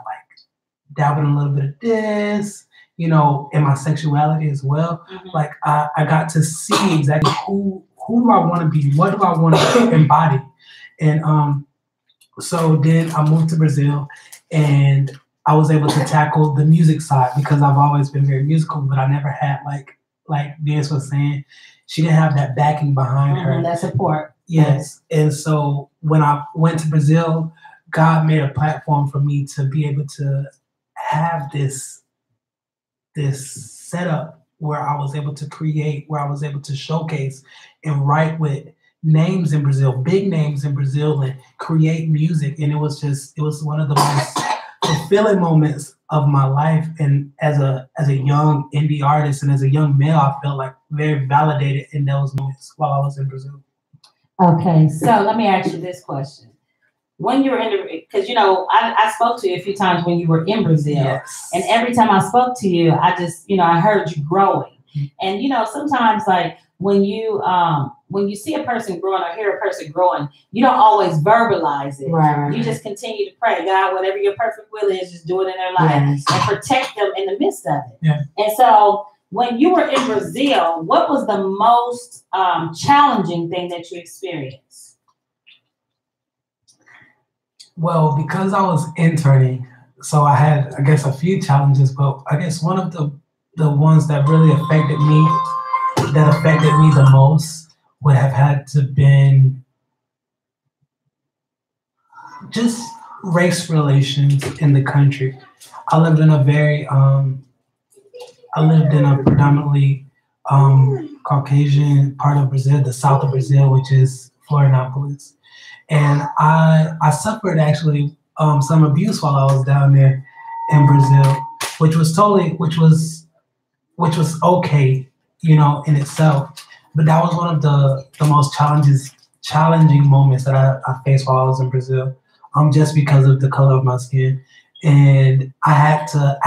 dabbled in a little bit of this, in my sexuality as well. Mm-hmm. I got to see exactly who do I want to be? What do I want to embody? And so then I moved to Brazil, and I was able to tackle the music side because I've always been very musical, but I never had like Veenus was saying, she didn't have that backing behind her. That support. Yes. And so when I went to Brazil, God made a platform for me to be able to have this setup where I was able to create, where I was able to showcase and write with names in Brazil, big names in Brazil, and create music. And it was one of the most fulfilling moments of my life. And as a young indie artist and as a young male, I felt very validated in those moments while I was in Brazil. Okay, so let me ask you this question. When you were because I spoke to you a few times when you were in Brazil. Yes. And every time I spoke to you, I just, I heard you growing. Mm-hmm. And sometimes when you see a person growing or hear a person growing, you don't always verbalize it. Right. You just continue to pray, God, whatever your perfect will is, just do it in their life and protect them in the midst of it. Yeah. And so, when you were in Brazil, what was the most challenging thing that you experienced? Well, because I was interning, so I had, I guess, a few challenges, but I guess one of the ones that really affected me the most would have had to been just race relations in the country. I lived in a predominantly Caucasian part of Brazil, the south of Brazil, which is Florianopolis. And I suffered actually some abuse while I was down there in Brazil, which was okay, you know, in itself. But that was one of the most challenging moments that I faced while I was in Brazil, just because of the color of my skin. And I had to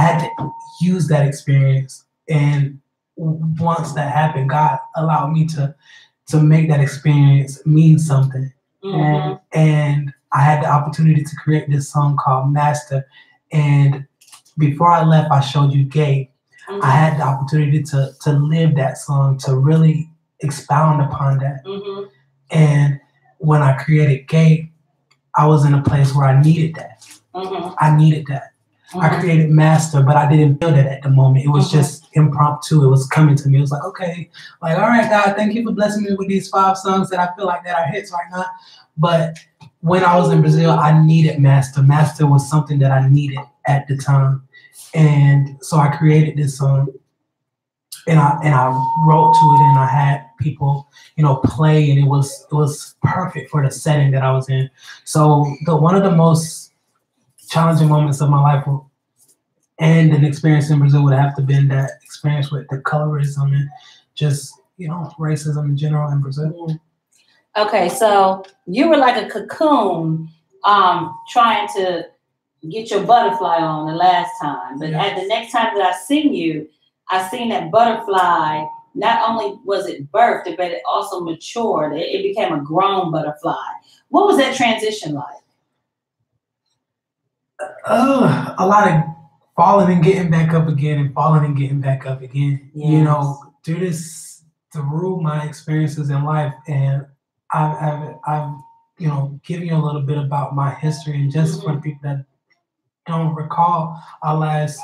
use that experience. And once that happened, God allowed me to make that experience mean something. Mm-hmm. And I had the opportunity to create this song called Master. And before I left, I showed you Gay. Mm-hmm. I had the opportunity to live that song, to really expound upon that. Mm-hmm. And when I created Gay, I was in a place where I needed that. Mm-hmm. I needed that. Mm-hmm. I created Master, but I didn't feel that at the moment. It was just impromptu. It was coming to me. It was like, okay, like, all right, God, thank you for blessing me with these 5 songs that I feel like that are hits right now. But when I was in Brazil, I needed Master. Master was something that I needed at the time. And so I created this song, and I wrote to it, and I had people, you know, play, and it was perfect for the setting that I was in. So one of the most challenging moments of my life and an experience in Brazil would have to been that experience with the colorism and just, you know, racism in general in Brazil. Okay, so you were like a cocoon, trying to get your butterfly on the last time, but at the next time that I seen you, I seen that butterfly. Not only was it birthed, but it also matured. It became a grown butterfly. What was that transition like? A lot of falling and getting back up again, and falling and getting back up again. Yes. You know, through my experiences in life, and I've you know, given you a little bit about my history, and just for the people that don't recall our last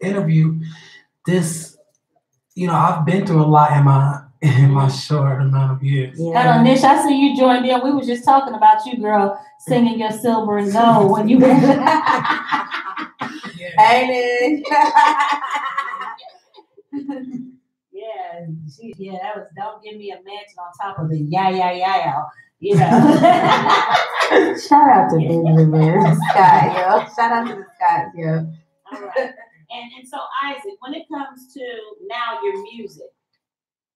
interview, this, you know, I've been through a lot in my short amount of years. Hold on, Nish, I see you joined in. We were just talking about you, girl, singing your silver and gold when you were. Hey, Nish. Yeah, that was Don't Give Me a Mansion on top of the yeah, you know. Shout out to Benjamin Scott, yo. Shout out to the Scotts, yo. All right. And so, Isaac, when it comes to now your music,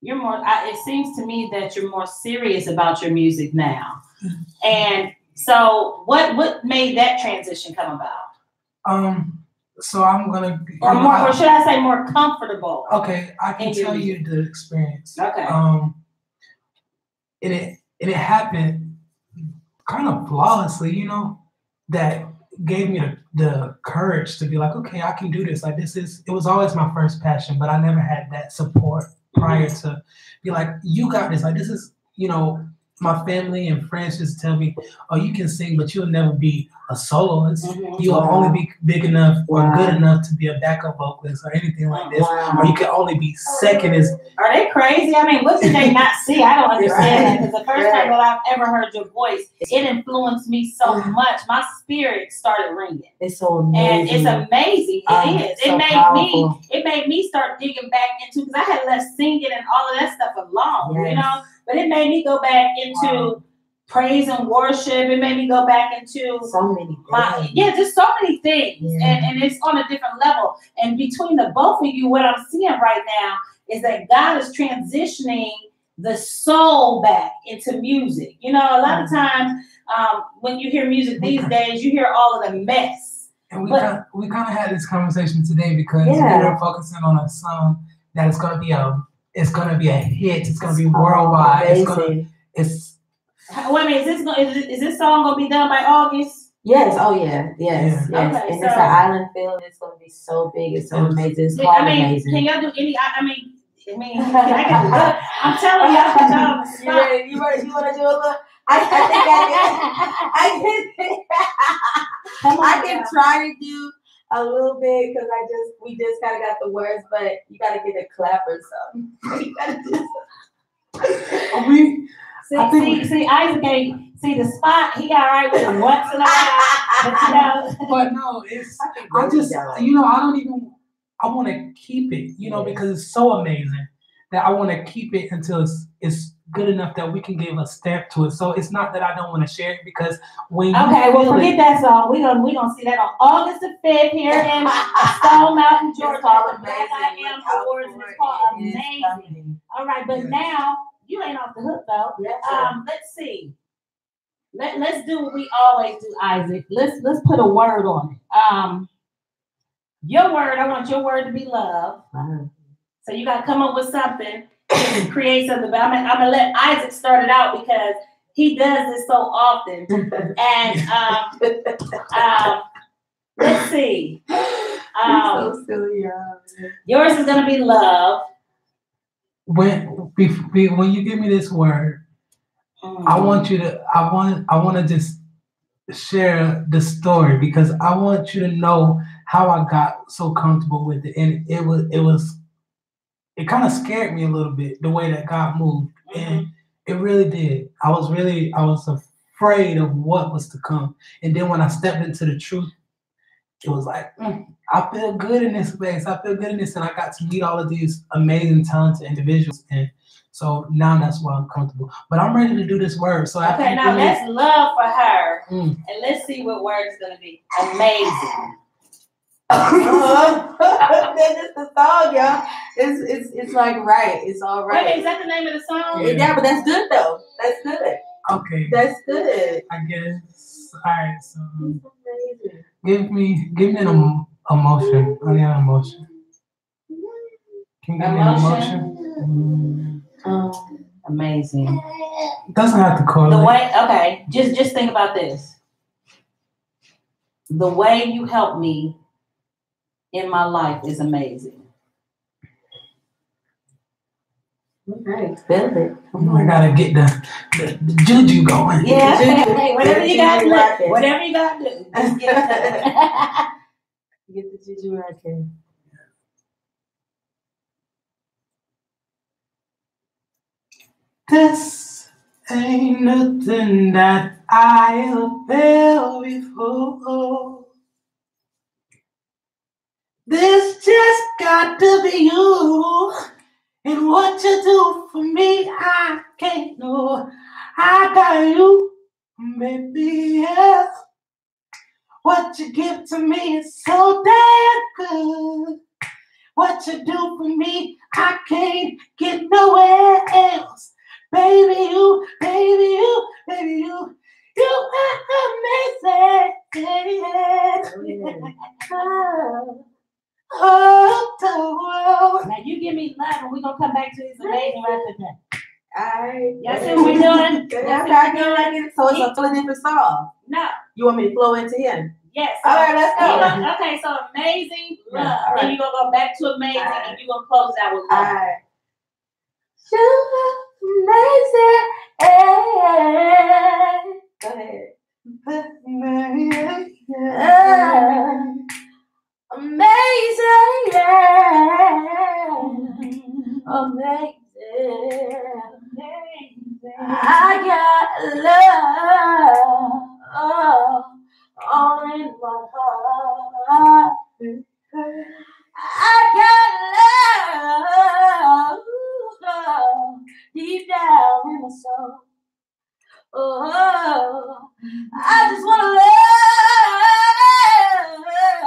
you're more, it seems to me that you're more serious about your music now. And so what made that transition come about? So I'm gonna, or should I say more comfortable? Okay, I can tell you the experience. Okay. And it happened kind of flawlessly, you know, that gave me the courage to be like, okay, I can do this. Like, it was always my first passion, but I never had that support prior to be like, you got this. Like, this is, you know, my family and friends just tell me, oh, you can sing, but you'll never be a soloist. You'll only be big enough or good enough to be a backup vocalist or anything like this. Or you can only be second as. Are they crazy? I mean, what did they not see? I don't understand that, because the first time that I've ever heard your voice, it influenced me so much. My spirit started ringing. It's so amazing. And it's amazing. It is. So It made me start digging back into, because I had left singing and all of that stuff alone, you know? But it made me go back into praise and worship. It made me go back into so many things. just so many things. And it's on a different level. And between the both of you, what I'm seeing right now is that God is transitioning the soul back into music. You know, a lot of times when you hear music these days, you hear all of the mess. And we kind of had this conversation today, because we were focusing on a song that is going to be a hit. It's going to be worldwide. Amazing. Wait a minute, is this song gonna be done by August? Yes. Oh yeah. Yes. Yeah. Yes. Okay, And it's so- an island feel. It's gonna be so big. It's so Yes. amazing. It's I called mean, amazing. can y'all do any? I mean, I'm telling y'all, put y'all on the You spot. ready? You ready? You want to do a little? I think Come on, I can y'all. try to do a little bit because we just kind of got the words, but you got to get a clap or something. You gotta do See, Isaac ain't see the spot. He got right with it once in a while, But no, it's I just I don't even I want to keep it, because it's so amazing that I want to keep it until it's good enough that we can give a stamp to it. So it's not that I don't want to share it because when you okay, well, feel forget it, that song. We gonna see that on August the 5th here in Stone Mountain, Georgia. called The Black Amazing. I Am Look out Awards. for It's it. called It is Amazing. coming. All right, but Yes. now you ain't off the hook though. Yes, sir. Let's see. Let's do what we always do, Isaac. Let's put a word on it. Your word. I want your word to be love. So you got to come up with something, create something. But I'm gonna let Isaac start it out because he does this so often. And let's see. So silly, Yours is gonna be love. when you give me this word, I want to just share the story because I want you to know how I got so comfortable with it, and it kind of scared me a little bit the way that God moved, and it really did. I was afraid of what was to come, and then when I stepped into the truth, it was like I feel good in this space. I feel good in this, and I got to meet all of these amazing, talented individuals, and so now that's why I'm comfortable. But I'm ready to do this word. So Okay, now that's love for her, and let's see what word is gonna be. Amazing. Then it's the song, y'all. It's like right. It's all right. Wait, is that the name of the song? Yeah, but that's good though. That's good. Okay. That's good. I guess. All right. So Amazing. give me an emotion. I need an emotion. Can you give me an emotion? Amazing. Doesn't have to call The it. way, okay, just think about this. The way you help me in my life is amazing. Okay, feel it. I gotta get the juju going. Yeah, Juju. whatever you got to Juju do, whatever you got to do, just get it. Get the juju right there. This ain't nothing that I have felt before. This just got to be you. And what you do for me, I can't know. I got you, baby, yeah. What you give to me is so damn good. What you do for me, I can't get nowhere else. Baby, you, you are amazing. Oh, now you give me love and we're going to come back to this amazing right there. Alright. Y'all see what we're doing? So it's a totally different song. No. You want me to flow into him? Yes. All right, let's go. Okay, so amazing love. Yeah, all right. Then you're going to go back to amazing and you're going to close out with love. Alright. Amazing. Go ahead. Amazing, amazing. I got love all in my heart. I got love deep down in my soul. Oh, I just want to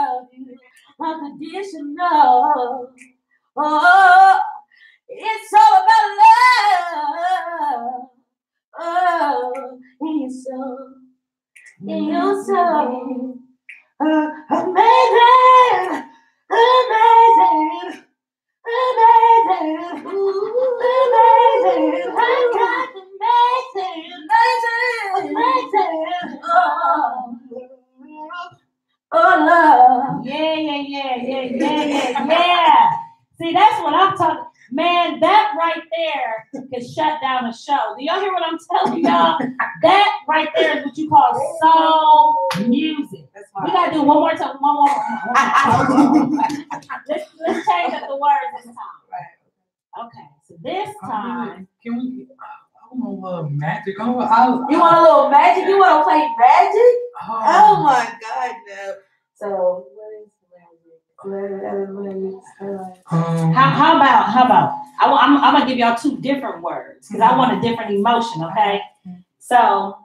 love you unconditional. Oh, it's all about love. Oh, in your soul, in your soul. Amazing, amazing, amazing, amazing. I got amazing, amazing, amazing. Oh. talking. Man, that right there can shut down a show. Do y'all hear what I'm telling y'all? That right there is what you call soul music. We gotta do one more time. One more. Let's change up the words this time. Okay, so this time. Can we? I want a little magic. You want a little magic? You want to play magic? Oh my God, no. So what is magic? How about? I'm gonna give y'all two different words because I want a different emotion. Okay, so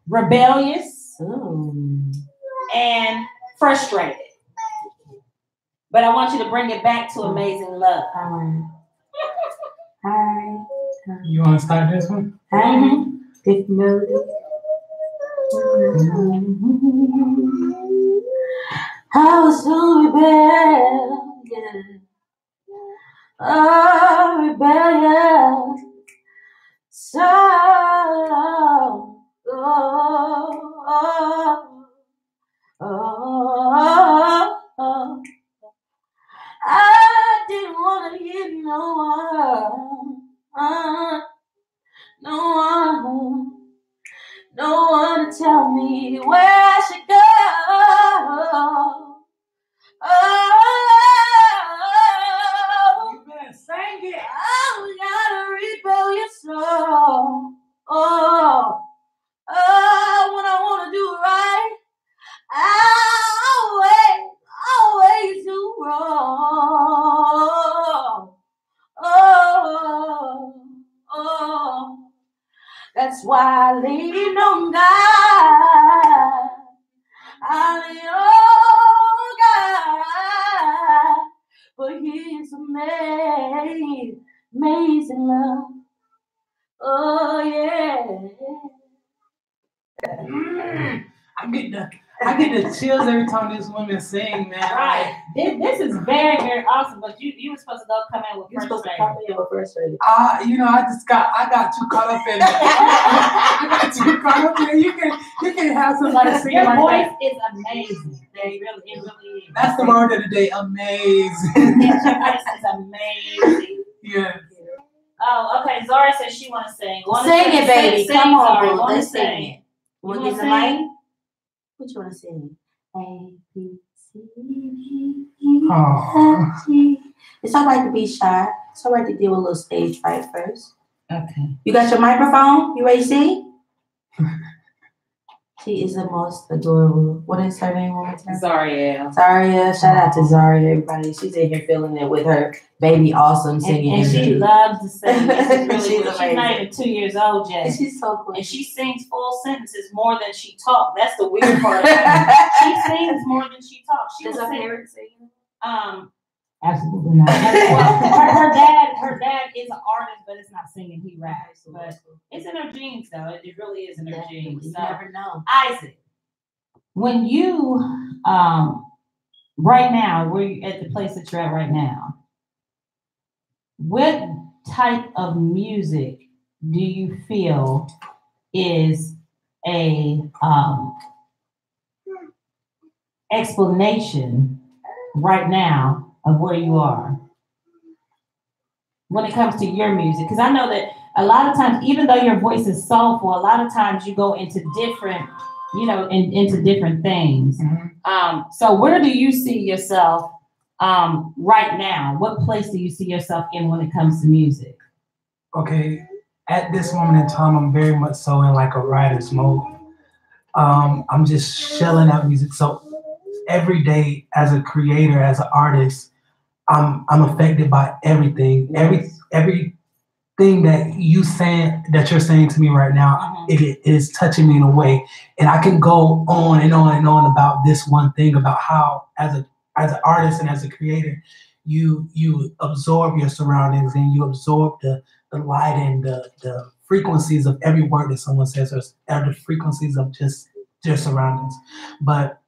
rebellious and frustrated. But I want you to bring it back to amazing love. Hi. You want to start this one? Big melody. I was so rebellious. Oh, rebellious. So I didn't want to hear no one to tell me where I should go. You better sing it. Oh, we got a rebellious soul. When I want to do right, I always do wrong. That's why I lean on God. I lean on God, for His amazing love. Oh yeah. I get the chills every time these women sing, man. Right. This is very, very awesome. But you were supposed to come in with frustrated. I got too caught up in it. I got too caught up in it. You can have somebody sing Your like voice that. is amazing. It really is. That's the word of the day. Amazing. Your voice is amazing. Yeah. Oh, okay. Zara says she want to sing. Sing it, baby. Come on, Zara. boo. Let's sing it. Want to to get the sing? mic? What you want to sing? A, B, C, D, E, F, G. It's all right to be shy. It's all right to deal with a little stage fright first. Okay. You got your microphone? You ready to sing? She is the most adorable. What is her name? One more time? Zaria. Zaria. Shout out to Zaria, everybody. She's in here feeling it with her baby awesome singing. And she loves to sing. This is really She's cool. She's not even 2 years old yet. She's so cool. And she sings full sentences more than she talks. That's the weird part about it. She sings more than she talks. She Does was her sing. parents sing? Absolutely not. Well, her dad is an artist, but it's not singing. He raps. But it's in her genes, though. It really is in her genes. You So, never know. Isaac, when you right now, where you at the place that you're at right now, what type of music do you feel is a explanation right now of where you are when it comes to your music? Because I know that a lot of times, even though your voice is soulful, a lot of times you go into different, into different things. Mm-hmm. So where do you see yourself right now? What place do you see yourself in when it comes to music? Okay, at this moment in time, I'm very much so in like a writer's mode. I'm just shelling out music. So every day as a creator, as an artist, I'm affected by everything. Everything that you're saying to me right now, it is touching me in a way. And I can go on and on and on about this one thing, about how as an artist and as a creator, you absorb your surroundings and you absorb the light and the frequencies of every word that someone says, or the frequencies of just their surroundings. But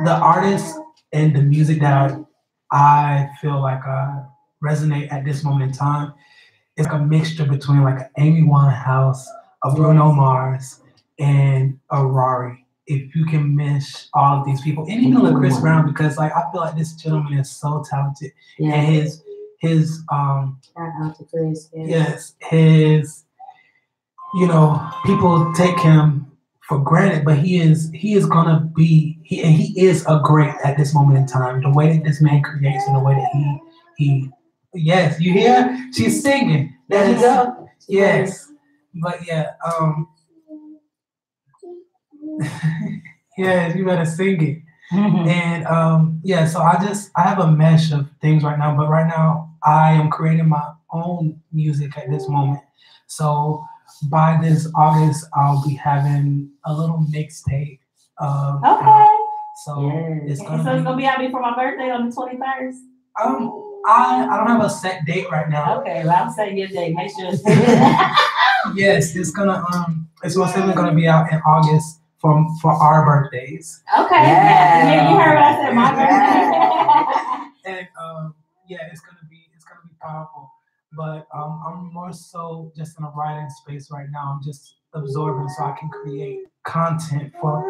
the artists and the music that I feel like resonate at this moment in time is like a mixture between like an Amy Winehouse, a Bruno Mars, and a Rari. If you can mesh all of these people, and even a Chris Brown, because like I feel like this gentleman is so talented, and his Shout out to Chris. yes, his, you know, people take him for granted, but he is gonna be he is a great at this moment in time. The way that this man creates and the way that he yes, you hear? She's singing. There you go. Yes. But yeah, yeah, you better sing it. And yeah, so I have a mesh of things right now, but right now I am creating my own music at this moment. So by this August, I'll be having a little mixtape. Okay. So it's gonna be out before my birthday on the 21st. I don't have a set date right now. Okay, well I'm setting your date. Make sure. Yes, it's most definitely gonna be out in August for our birthdays. Okay. Yeah, you heard what I said. My birthday. And yeah, it's gonna be powerful. But I'm more so just in a writing space right now. I'm just absorbing so I can create content for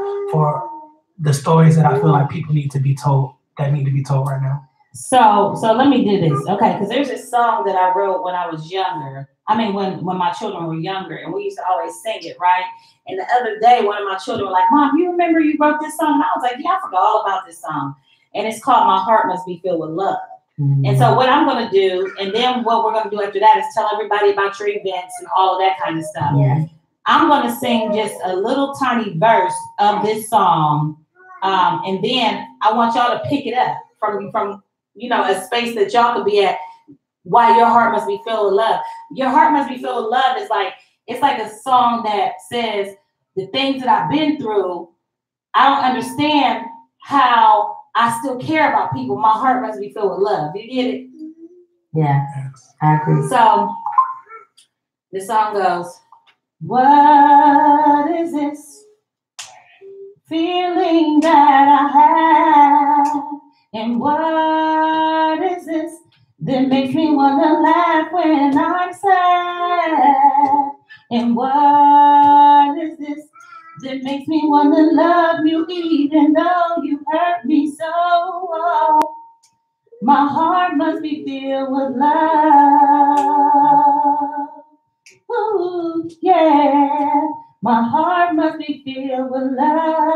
the stories that I feel like people need to be told right now. So let me do this, okay? Because there's this song that I wrote when I was younger. I mean, when my children were younger, and we used to always sing it, right? And the other day, one of my children were like, "Mom, you remember you wrote this song?" And I was like, "Yeah, I forgot all about this song." And it's called "My Heart Must Be Filled with Love." Mm-hmm. And so what I'm going to do, and then what we're going to do after that is tell everybody about your events and all of that kind of stuff. Yeah. I'm going to sing just a little tiny verse of this song, and then I want y'all to pick it up from you know, a space that y'all could be at. Why your heart must be filled with love. Your heart must be filled with love is like, it's like a song that says the things that I've been through, I don't understand how I still care about people. My heart must be filled with love. You get it? Yeah, I agree. So the song goes, what is this feeling that I have? And what is this that makes me want to laugh when I'm sad? And what is this that makes me want to love you even though you hurt me so? Oh, my heart must be filled with love. Ooh, yeah, my heart must be filled with love.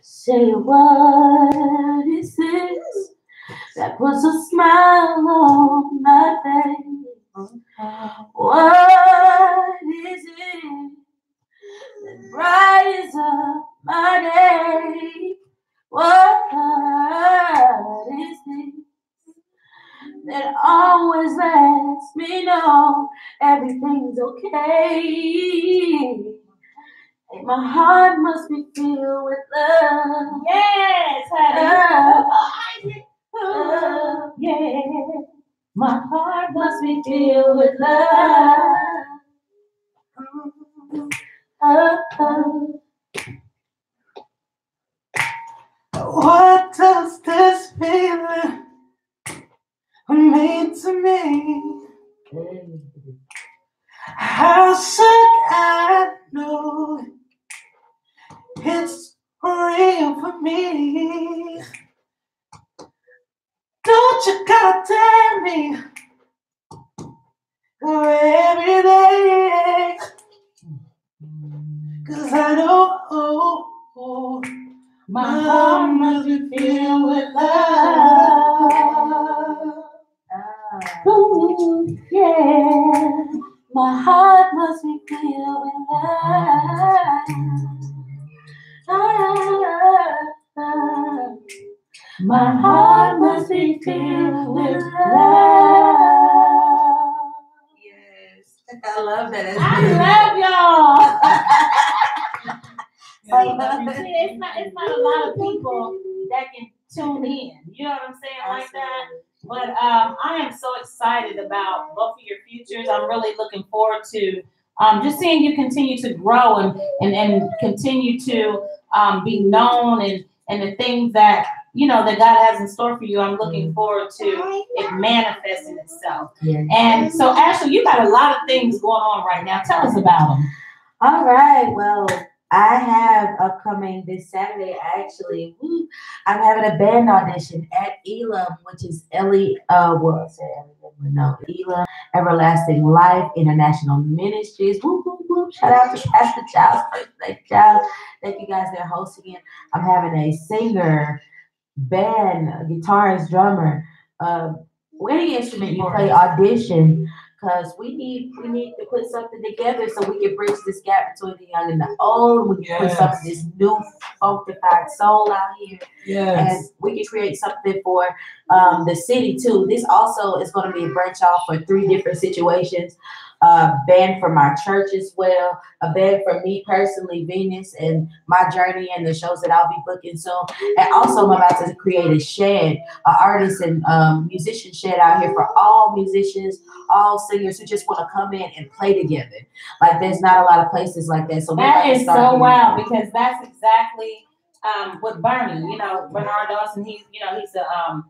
Say, what is this that puts a smile on my face? What is it that brightens up my day? What is it that always lets me know everything's okay? And my heart must be filled with love. Yes, honey. Yeah. My heart must be filled with love. What does this feeling mean to me? How should I know it's real for me? Don't you gotta tell me every day? 'Cause I know my heart must be filled with love. Ooh, yeah. My heart must be filled with love. My heart must be filled with love. Yes, I love that. I love y'all. See, it's not a lot of people that can tune in. You know what I'm saying? Like that. But I am so excited about both of your futures. I'm really looking forward to just seeing you continue to grow and continue to be known and the things that, you know, that God has in store for you. I'm looking forward to it manifesting itself. Yeah. And so, Ashley, you got a lot of things going on right now. Tell us about them. All right. Well, I have upcoming this Saturday actually. I'm having a band audition at Elam, which is Ellie. Well, say Ellie, no, Elam Everlasting Life International Ministries. Whoop, whoop, whoop. Shout out to Pastor Giles, First Lady Giles. Thank you guys. They're hosting it. I'm having a singer, band, a guitarist, drummer, uh, any instrument you play audition because we need to put something together so we can bridge this gap between the young and the old. We can put some of this new funkified soul out here, and we can create something for the city too. This also is going to be a branch off for three different situations. Band for my church as well, a band for me personally, Veenus, and my journey and the shows that I'll be booking soon. And also, I'm about to create a shed, an artist and musician shed out here for all musicians, all singers who just want to come in and play together. Like, there's not a lot of places like that. So that is so wild because that's exactly what Bernie, Bernard Dawson. He's a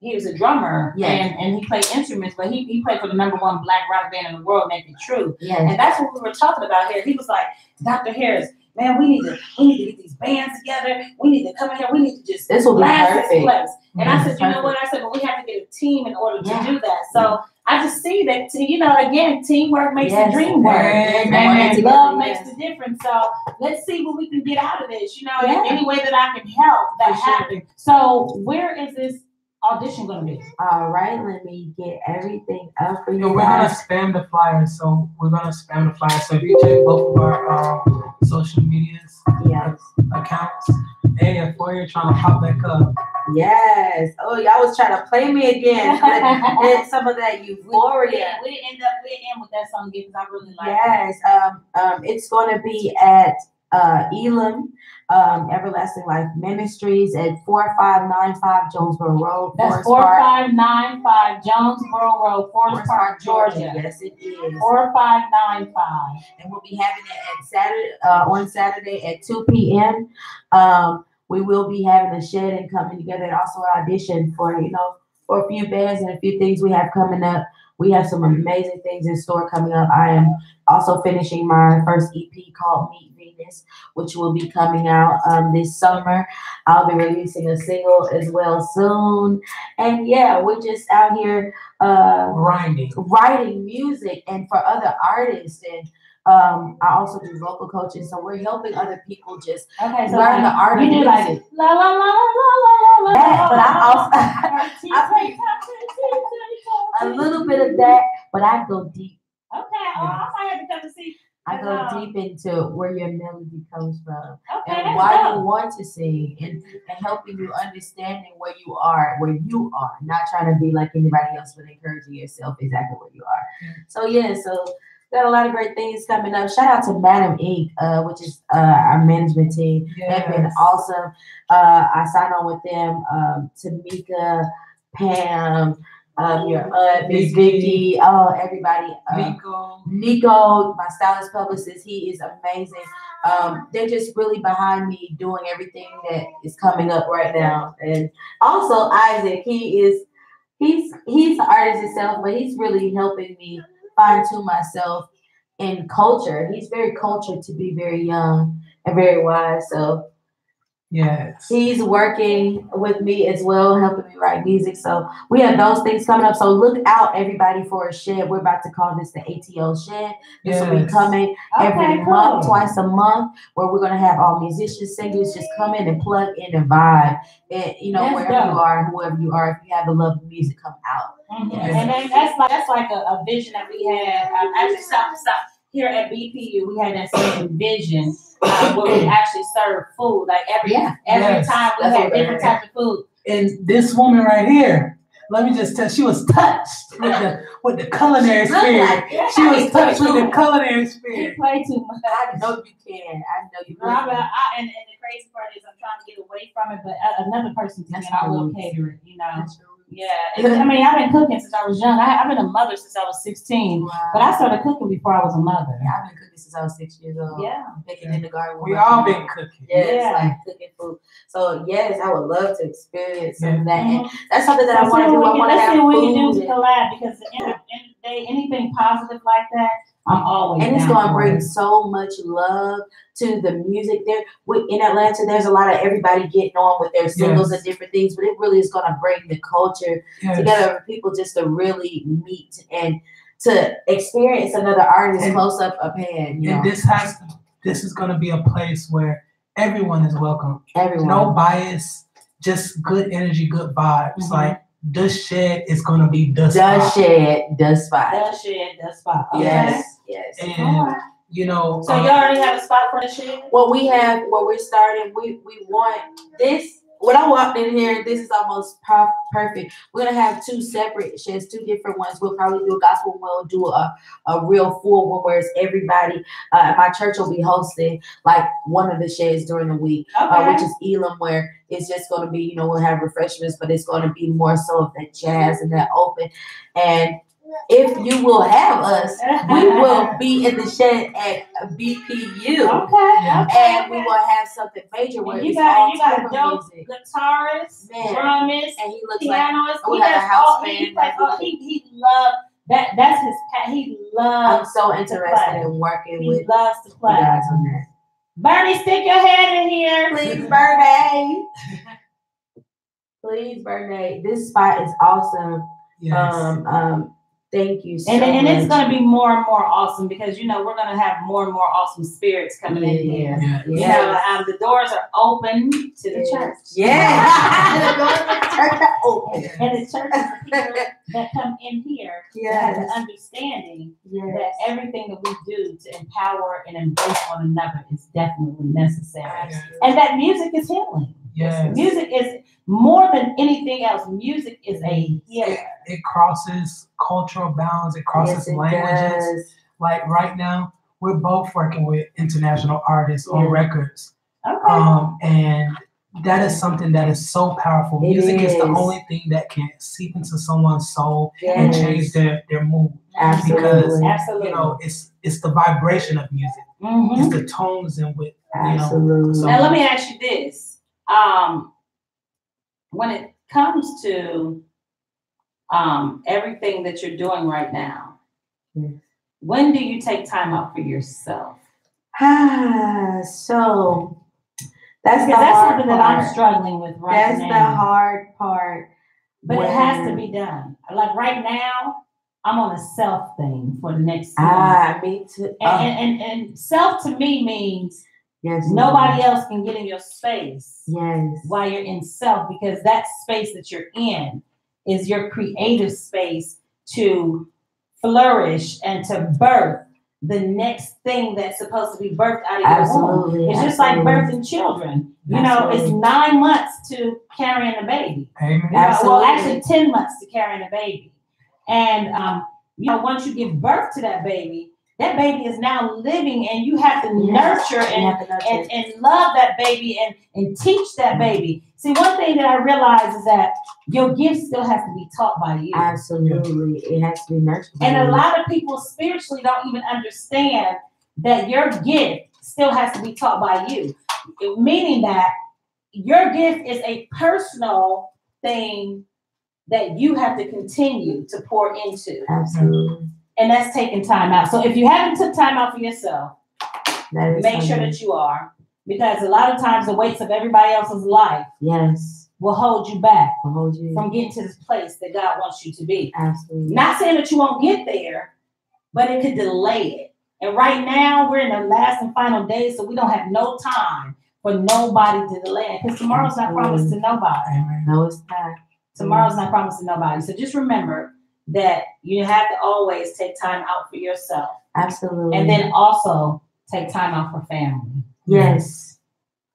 he was a drummer and he played instruments, but he played for the #1 black rock band in the world, Naked Truth. And that's what we were talking about here. He was like, Dr. Harris, man, we need to get these bands together. We need to come in here. We need to just blast this place. And I said, you know what? I said, well, we have to get a team in order to do that. So I just see that, again, teamwork makes the dream work. And love makes the difference. So let's see what we can get out of this, any way that I can help that happen. So where is this audition gonna be? All right, let me get everything up for you. We're gonna spam the flyers, so if you check both of our social medias accounts, hey, before you're trying to pop back up. Yes. Oh, y'all was trying to play me again. And some of that euphoria. We didn't end with that song again because I really like it. It's gonna be at Elam Everlasting Life Ministries at 4595 Jonesboro Road. That's 4595 Jonesboro Road, Forest Park, Georgia. Yes, it is. 4595. And we'll be having it on Saturday at 2 p.m. We will be having a shed and coming together, and also an audition for a few bands and a few things we have coming up. We have some amazing things in store coming up. I am also finishing my first EP called Meet Veenus, which will be coming out this summer. I'll be releasing a single as well soon. And we're just out here writing music and for other artists. And I also do vocal coaching, so we're helping other people just learn the art of music. Like, la la la la la la la. But I a little bit of that, but I go deep. Okay, I might have to come to see. I go deep into where your melody comes from and why you want to sing, and helping you understanding where you are, not trying to be like anybody else, but encouraging yourself exactly where you are. So got a lot of great things coming up. Shout out to Madam Inc., which is our management team. They've been awesome. I signed on with them. Tamika, Pam, your Miss Vicky, everybody. Nico, my stylist publicist, he is amazing. They're just really behind me doing everything that is coming up right now. And also Isaac, he's the artist himself, but he's really helping me fine-tune myself in culture. He's very cultured to be very young and very wise. So he's working with me as well, helping me write music. So we have those things coming up. So look out, everybody, for a shed. We're about to call this the ATO shed. This will be coming every month, twice a month, where we're going to have all musicians, singers just come in and plug in and vibe. And, wherever you are, whoever you are, if you have the love of music, come out. And then that's like a vision that we had. Actually, stop. Here at BPU, we had that same vision where we actually serve food. Like every time we had different types of food. And this woman right here, let me just tell, she was touched with the culinary spirit. She was touched with the culinary spirit. You play too much. I know you can. And the crazy part is I'm trying to get away from it, but another person can, I will cater it, Yeah, I mean, I've been cooking since I was young. I've been a mother since I was 16, but I started cooking before I was a mother. Yeah, I've been cooking since I was 6 years old. Yeah, picking in the garden. We all been cooking. Like cooking food. So I would love to experience some of that. And that's something that I want to do. I want to have food. Let's see what you do to collab, because at the end of the day, anything positive like that, I'm always And it's down going to for bring it. so much love to the music there. In Atlanta, there's a lot of everybody getting on with their singles and different things, but it really is going to bring the culture together for people just to really meet and to experience another artist close up hand. You know? This is going to be a place where everyone is welcome. Everyone. No bias, just good energy, good vibes. Like, the Shed is going to be the spot. The Shed, the spot. The Shed, the spot. Okay. Yes. And, you know. So you already have a spot for the Shed? Well, we're starting, we want this. When I walked in here, this is almost perfect. We're going to have 2 separate sheds, 2 different ones. We'll probably do a gospel one. We'll do a real full one where it's everybody. My church will be hosting like one of the sheds during the week, which is Elam, where it's just going to be, we'll have refreshments, but it's going to be more so of that jazz and that open. And if you will have us, we will be in the shed at BPU. And we will have something major where you it's got all a type of dope music. Guitarist, drummist, and he looks pianist. like we have a house band. He loves that. That's his pet. He loves. I'm so interested in working with. He loves to play. You guys on that. Bernie, stick your head in here, please, Bernie. Please, Bernie. This spot is awesome. Yes. Thank you so much. And it's going to be more and more awesome because, we're going to have more and more awesome spirits coming in here. The doors are open to the church. The doors of the church are open. And the church is people that come in here that have an understanding that everything that we do to empower and embrace one another is definitely necessary. And that music is healing. Yes. Music is more than anything else. Music is a healer. It crosses cultural bounds. It crosses languages. Does. Like right now, we're both working with international artists on records. And that is something that is so powerful. Music is the only thing that can seep into someone's soul and change their mood. Absolutely. Because it's the vibration of music. It's the tones in which Absolutely. Now let me ask you this. When it comes to everything that you're doing right now, when do you take time out for yourself? So that's something that I'm struggling with right now. That's the hard part. But it has to be done. Like right now, I'm on a self thing for the next 2 months. Me too. And self to me means nobody else can get in your space while you're in self, because that space that you're in is your creative space to flourish and to birth the next thing that's supposed to be birthed out of your womb. It's just like birthing children. It's 9 months to carrying a baby. Well, actually 10 months to carrying a baby. And once you give birth to that baby is now living, and you have to nurture and love that baby and teach that baby. See, one thing that I realize is that your gift still has to be taught by you. Absolutely. It has to be nurtured. And a lot of people spiritually don't even understand that your gift still has to be taught by you. Meaning that your gift is a personal thing that you have to continue to pour into. Absolutely. And that's taking time out. So if you haven't took time out for yourself, make sure that you are. Because a lot of times the weights of everybody else's life will hold you back from getting to this place that God wants you to be. Absolutely. Not saying that you won't get there, but it could delay it. And right now we're in the last and final days, so we don't have no time for nobody to delay it. Because tomorrow's not promised to nobody. No, it's not. Tomorrow's not promised to nobody. So just remember that you have to always take time out for yourself. Absolutely. And then also take time out for family. Yes.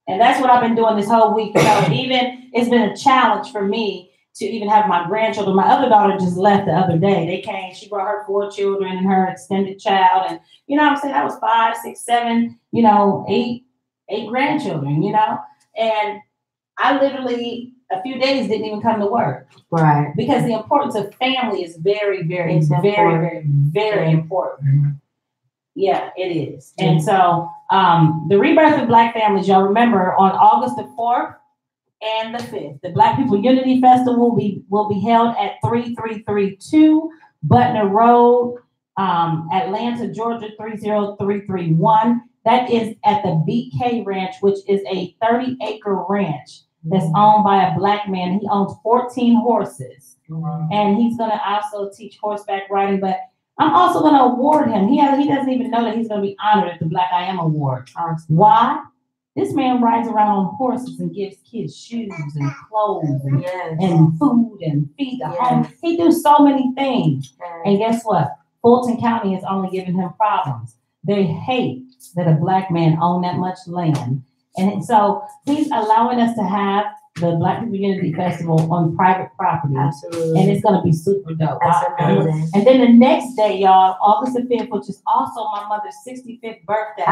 And that's what I've been doing this whole week. Even it's been a challenge for me to even have my grandchildren. My other daughter just left the other day. They came, she brought her 4 children and her extended child. And that was 5, 6, 7, 8 grandchildren, And I literally a few days didn't even come to work. Right. Because the importance of family is very, very, very, very important. Yeah, it is. And so the Rebirth of Black Families, y'all remember, on August the 4th and the 5th, the Black People Unity Festival will be held at 3332 Butner Road Atlanta, Georgia 30331. That is at the BK Ranch, which is a 30-acre ranch that's owned by a Black man. He owns 14 horses. And he's going to also teach horseback riding, but I'm also going to award him. He doesn't even know that he's going to be honored at the Black I Am Award. Why? This man rides around on horses and gives kids shoes and clothes and food and feed the home. He does so many things. And guess what? Fulton County is only giving him problems. They hate that a Black man owned that much land. And so he's allowing us to have the Black People Unity Festival on private property. Absolutely. And it's going to be super dope. That's amazing. And then the next day, y'all, August the 5th, which is also my mother's 65th birthday.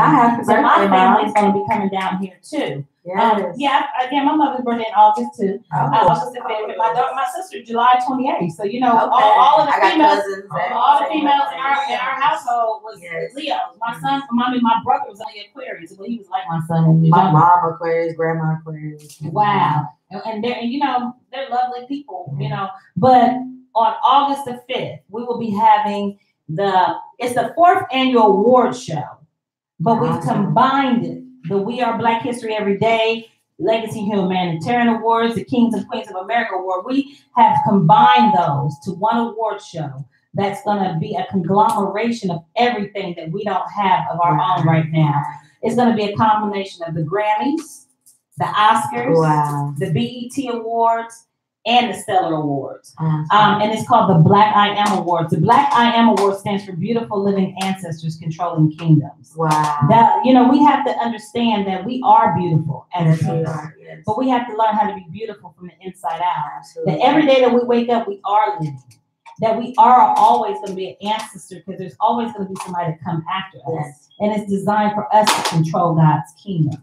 So my family is going to be coming down here too. Again, my mother's birthday in August too. August the 5th. My sister, July 28th. So, you know, all of the females, all the females in our household was Leo. My brother was only Aquarius, but he was like my son. My mom Aquarius, grandma Aquarius. Wow. And they're, you know, they're lovely people, you know. But on August the 5th, we will be having it's the 4th annual award show, but we've combined it. The We Are Black History Every Day, Legacy Humanitarian Awards, the Kings and Queens of America Award. We have combined those to one award show that's going to be a conglomeration of everything that we don't have of our own right now. It's going to be a combination of the Grammys, the Oscars, the BET Awards, and the Stellar Awards. And it's called the Black I Am Awards. The Black I Am Award stands for Beautiful Living Ancestors Controlling Kingdoms. That, you know, we have to understand that we are beautiful as people, but we have to learn how to be beautiful from the inside out. That every day that we wake up, we are living. That we are always going to be an ancestor, because there's always going to be somebody to come after us. And it's designed for us to control God's kingdom.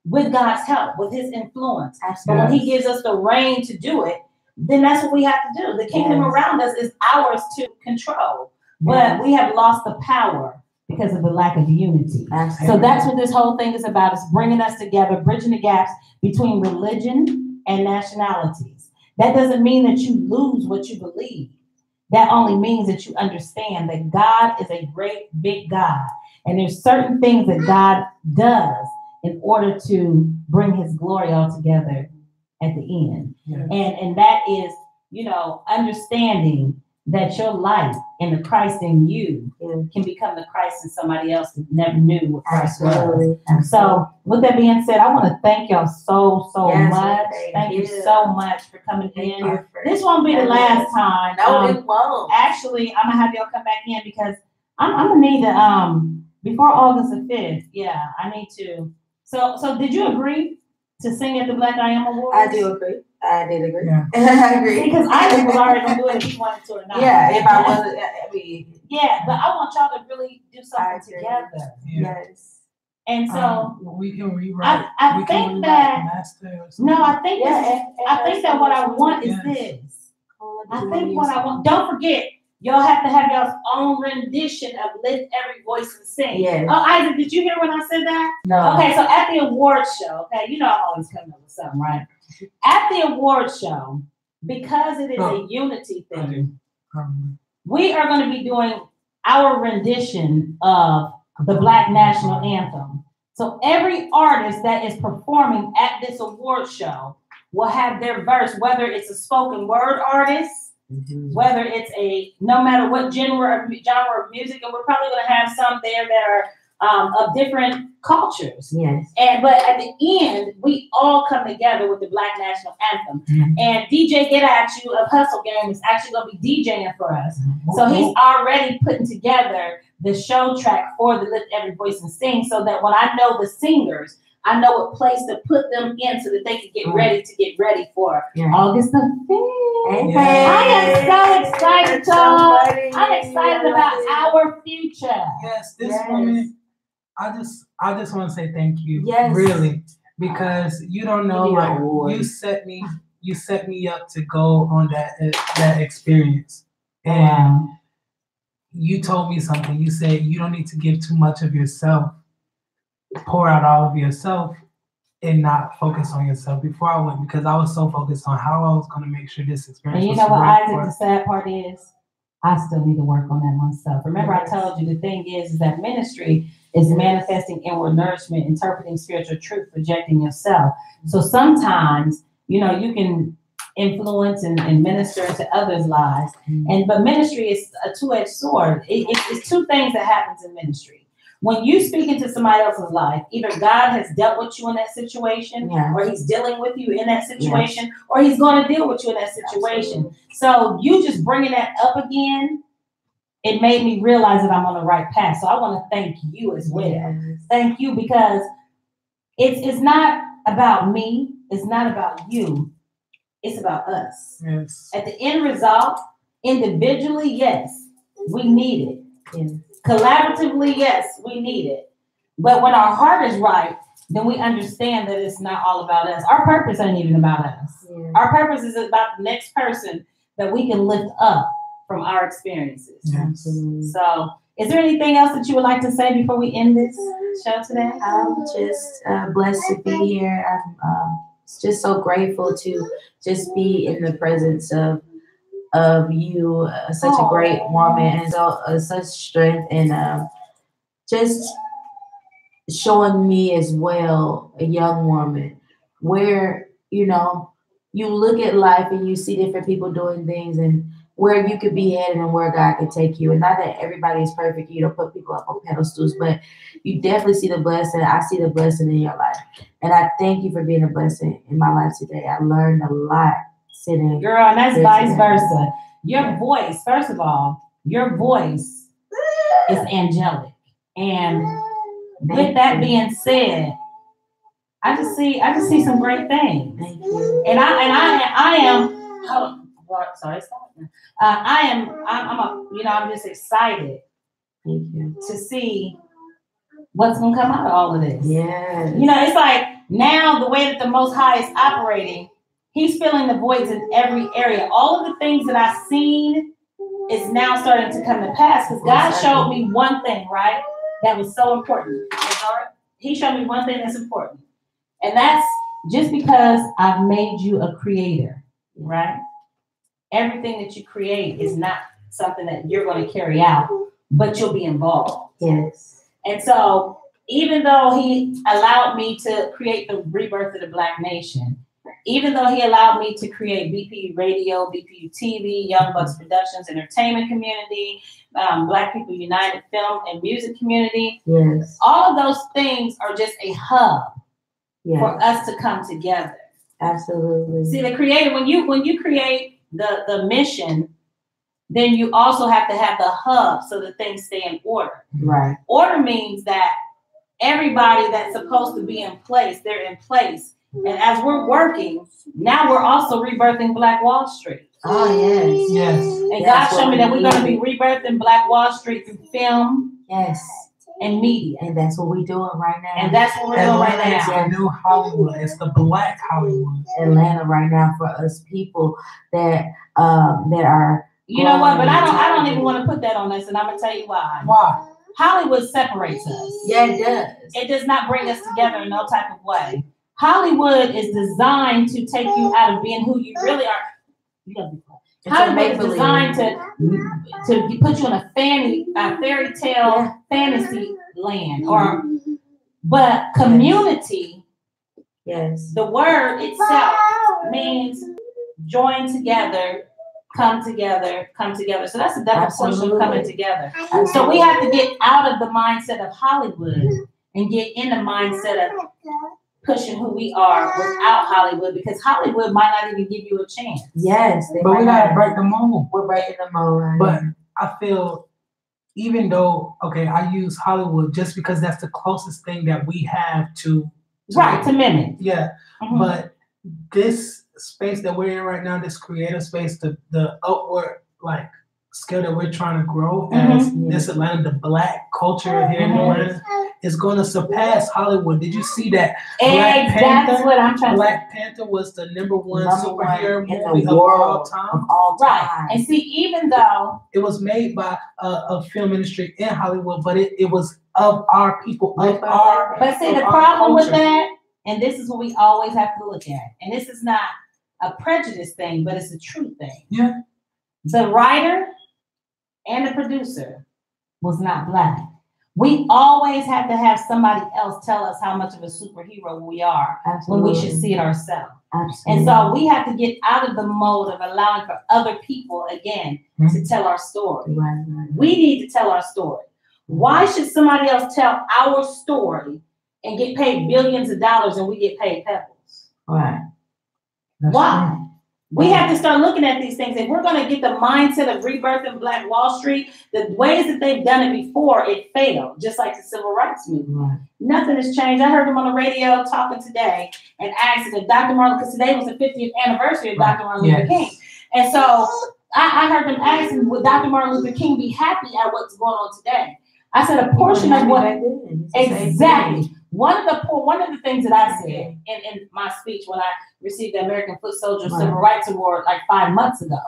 With God's help, with his influence. But when he gives us the reign to do it, then that's what we have to do. The kingdom around us is ours to control. But we have lost the power because of the lack of unity. So that's what this whole thing is about. It's bringing us together, bridging the gaps between religion and nationalities. That doesn't mean that you lose what you believe. That only means that you understand that God is a great, big God. And there's certain things that God does in order to bring his glory all together at the end. And that is, you know, understanding that your life and the Christ in you can become the Christ in somebody else that never knew what Christ was. So with that being said, I want to thank y'all so much. Thank you so much for coming in. This won't be the last time. No, it won't. Actually, I'm gonna have y'all come back in because I'm gonna need to before August the 5th. I need to. So did you agree to sing at the Black I Am Awards? I do agree. I did agree. I agree. Because I was already going to do it if you wanted to or not. If I wasn't, I mean. But I want y'all to really do something together. And so we can rewrite. I think that what I want is this. I think what I want. Don't forget. Y'all have to have y'all's own rendition of Lift Every Voice and Sing. Oh, Isaac, did you hear when I said that? No. Okay, so at the award show, you know I'm always coming up with something, right? At the award show, because it is a unity thing, we are going to be doing our rendition of the Black National Anthem. So every artist that is performing at this award show will have their verse, whether it's a spoken word artist, whether it's no matter what genre of music, and we're probably going to have some there that are of different cultures. But at the end, we all come together with the Black National Anthem. And DJ Get At You of Hustle Game is actually going to be DJing for us. So he's already putting together the show track for the Lift Every Voice and Sing, so that when I know the singers, I know what place to put them in so that they can get ready for August the 5th. I am so excited, y'all. I'm excited about our future. This woman, I just want to say thank you. Really. Because you don't know, like, you set me up to go on that experience. And you told me something. You said you don't need to give too much of yourself. Pour out all of yourself and not focus on yourself. Before I went, because I was so focused on how I was going to make sure this experience. And you know what, Isaac, the sad part is, I still need to work on that myself. Remember, I told you the thing is that ministry is manifesting inward nourishment, interpreting spiritual truth, projecting yourself. So sometimes, you know, you can influence and minister into others' lives. But ministry is a two-edged sword. It's two things that happens in ministry. When you speak into somebody else's life, either God has dealt with you in that situation, or he's dealing with you in that situation, or he's going to deal with you in that situation. Absolutely. So you just bringing that up again, it made me realize that I'm on the right path. So I want to thank you as well. Yes. Thank you, because it's not about me. It's not about you. It's about us. Yes. At the end result, individually, yes, we need it. Yes. Collaboratively, yes, we need it. But when our heart is right, then we understand that it's not all about us. Our purpose ain't even about us. Yeah. Our purpose is about the next person that we can lift up from our experiences. Yes. So, is there anything else that you would like to say before we end this show today? I'm just blessed to be here. I'm just so grateful to just be in the presence of you, such a great woman, and so such strength, and just showing me as well, a young woman, where, you know, you look at life and you see different people doing things and where you could be headed and where God could take you. And not that everybody is perfect, you don't put people up on pedestals, but you definitely see the blessing. I see the blessing in your life. And I thank you for being a blessing in my life today. I learned a lot sitting. Girl, and that's vice versa. Your voice, first of all, your voice is angelic. And with that being said, I just see some great things. Thank you. And I am I'm just excited to see what's gonna come out of all of this. Yeah. You know, it's like now the way that the Most High is operating, he's filling the voids in every area. All of the things that I've seen is now starting to come to pass, because God showed me one thing, right? That was so important. He showed me one thing that's important. And that's just because I've made you a creator, right? Everything that you create is not something that you're going to carry out, but you'll be involved. Yes. And so even though he allowed me to create the rebirth of the Black nation, even though he allowed me to create BPU Radio, BPU TV, Young Bucks Productions, Entertainment Community, Black People United Film and Music Community, yes, all of those things are just a hub for us to come together. Absolutely. See, the creator, when you create the mission, then you also have to have the hub so that things stay in order. Right. Order means that everybody that's supposed to be in place, they're in place. And as we're working, now we're also rebirthing Black Wall Street. Oh, yes. Yes. And God showed me that we're going to be rebirthing Black Wall Street through film, yes, and media. And that's what we're doing right now. And that's what we're doing right now. It's the new Hollywood. It's the Black Hollywood. Atlanta right now for us people that are. You know what? But I don't even want to put that on us, and I'm gonna tell you why. Why? Hollywood separates us. Yeah, it does. It does not bring us together in no type of way. Hollywood is designed to take you out of being who you really are. Hollywood is designed to put you in a fairy tale fantasy land, but community. Yes. The word itself means join together, come together, come together. So that's a double portion of coming together. Absolutely. So we have to get out of the mindset of Hollywood and get in the mindset of pushing who we are without Hollywood, because Hollywood might not even give you a chance. Yes. But we gotta break the mold. We're breaking the mold. Right? But I feel, even though, I use Hollywood just because that's the closest thing that we have to mimic. Yeah. Mm-hmm. But this space that we're in right now, this creative space, the upward skill that we're trying to grow as this Atlanta, the Black culture here in Atlanta, is going to surpass Hollywood. Did you see that? That's what I'm trying to say. Black Panther was the number one superhero movie of all time. Right. And see, even though it was made by a film industry in Hollywood, but it was of our people, But see, the problem with that, and this is what we always have to look at, and this is not a prejudice thing, but it's a true thing. Yeah. The writer and the producer was not Black. We always have to have somebody else tell us how much of a superhero we are when we should see it ourselves. And so we have to get out of the mode of allowing for other people, again, to tell our story. We need to tell our story. Why should somebody else tell our story and get paid billions of dollars and we get paid pebbles? Right. Why? We have to start looking at these things. If we're going to get the mindset of rebirthing Black Wall Street, the ways that they've done it before, it failed, just like the Civil Rights Movement. Nothing has changed. I heard him on the radio talking today and asked if Dr. Martin, because today was the 50th anniversary of Dr. Martin Luther King. And so I heard them asking, would Dr. Martin Luther King be happy at what's going on today? I said a portion of what exactly. One of the things that I said in my speech when I received the American Foot Soldier Civil Rights Award like 5 months ago,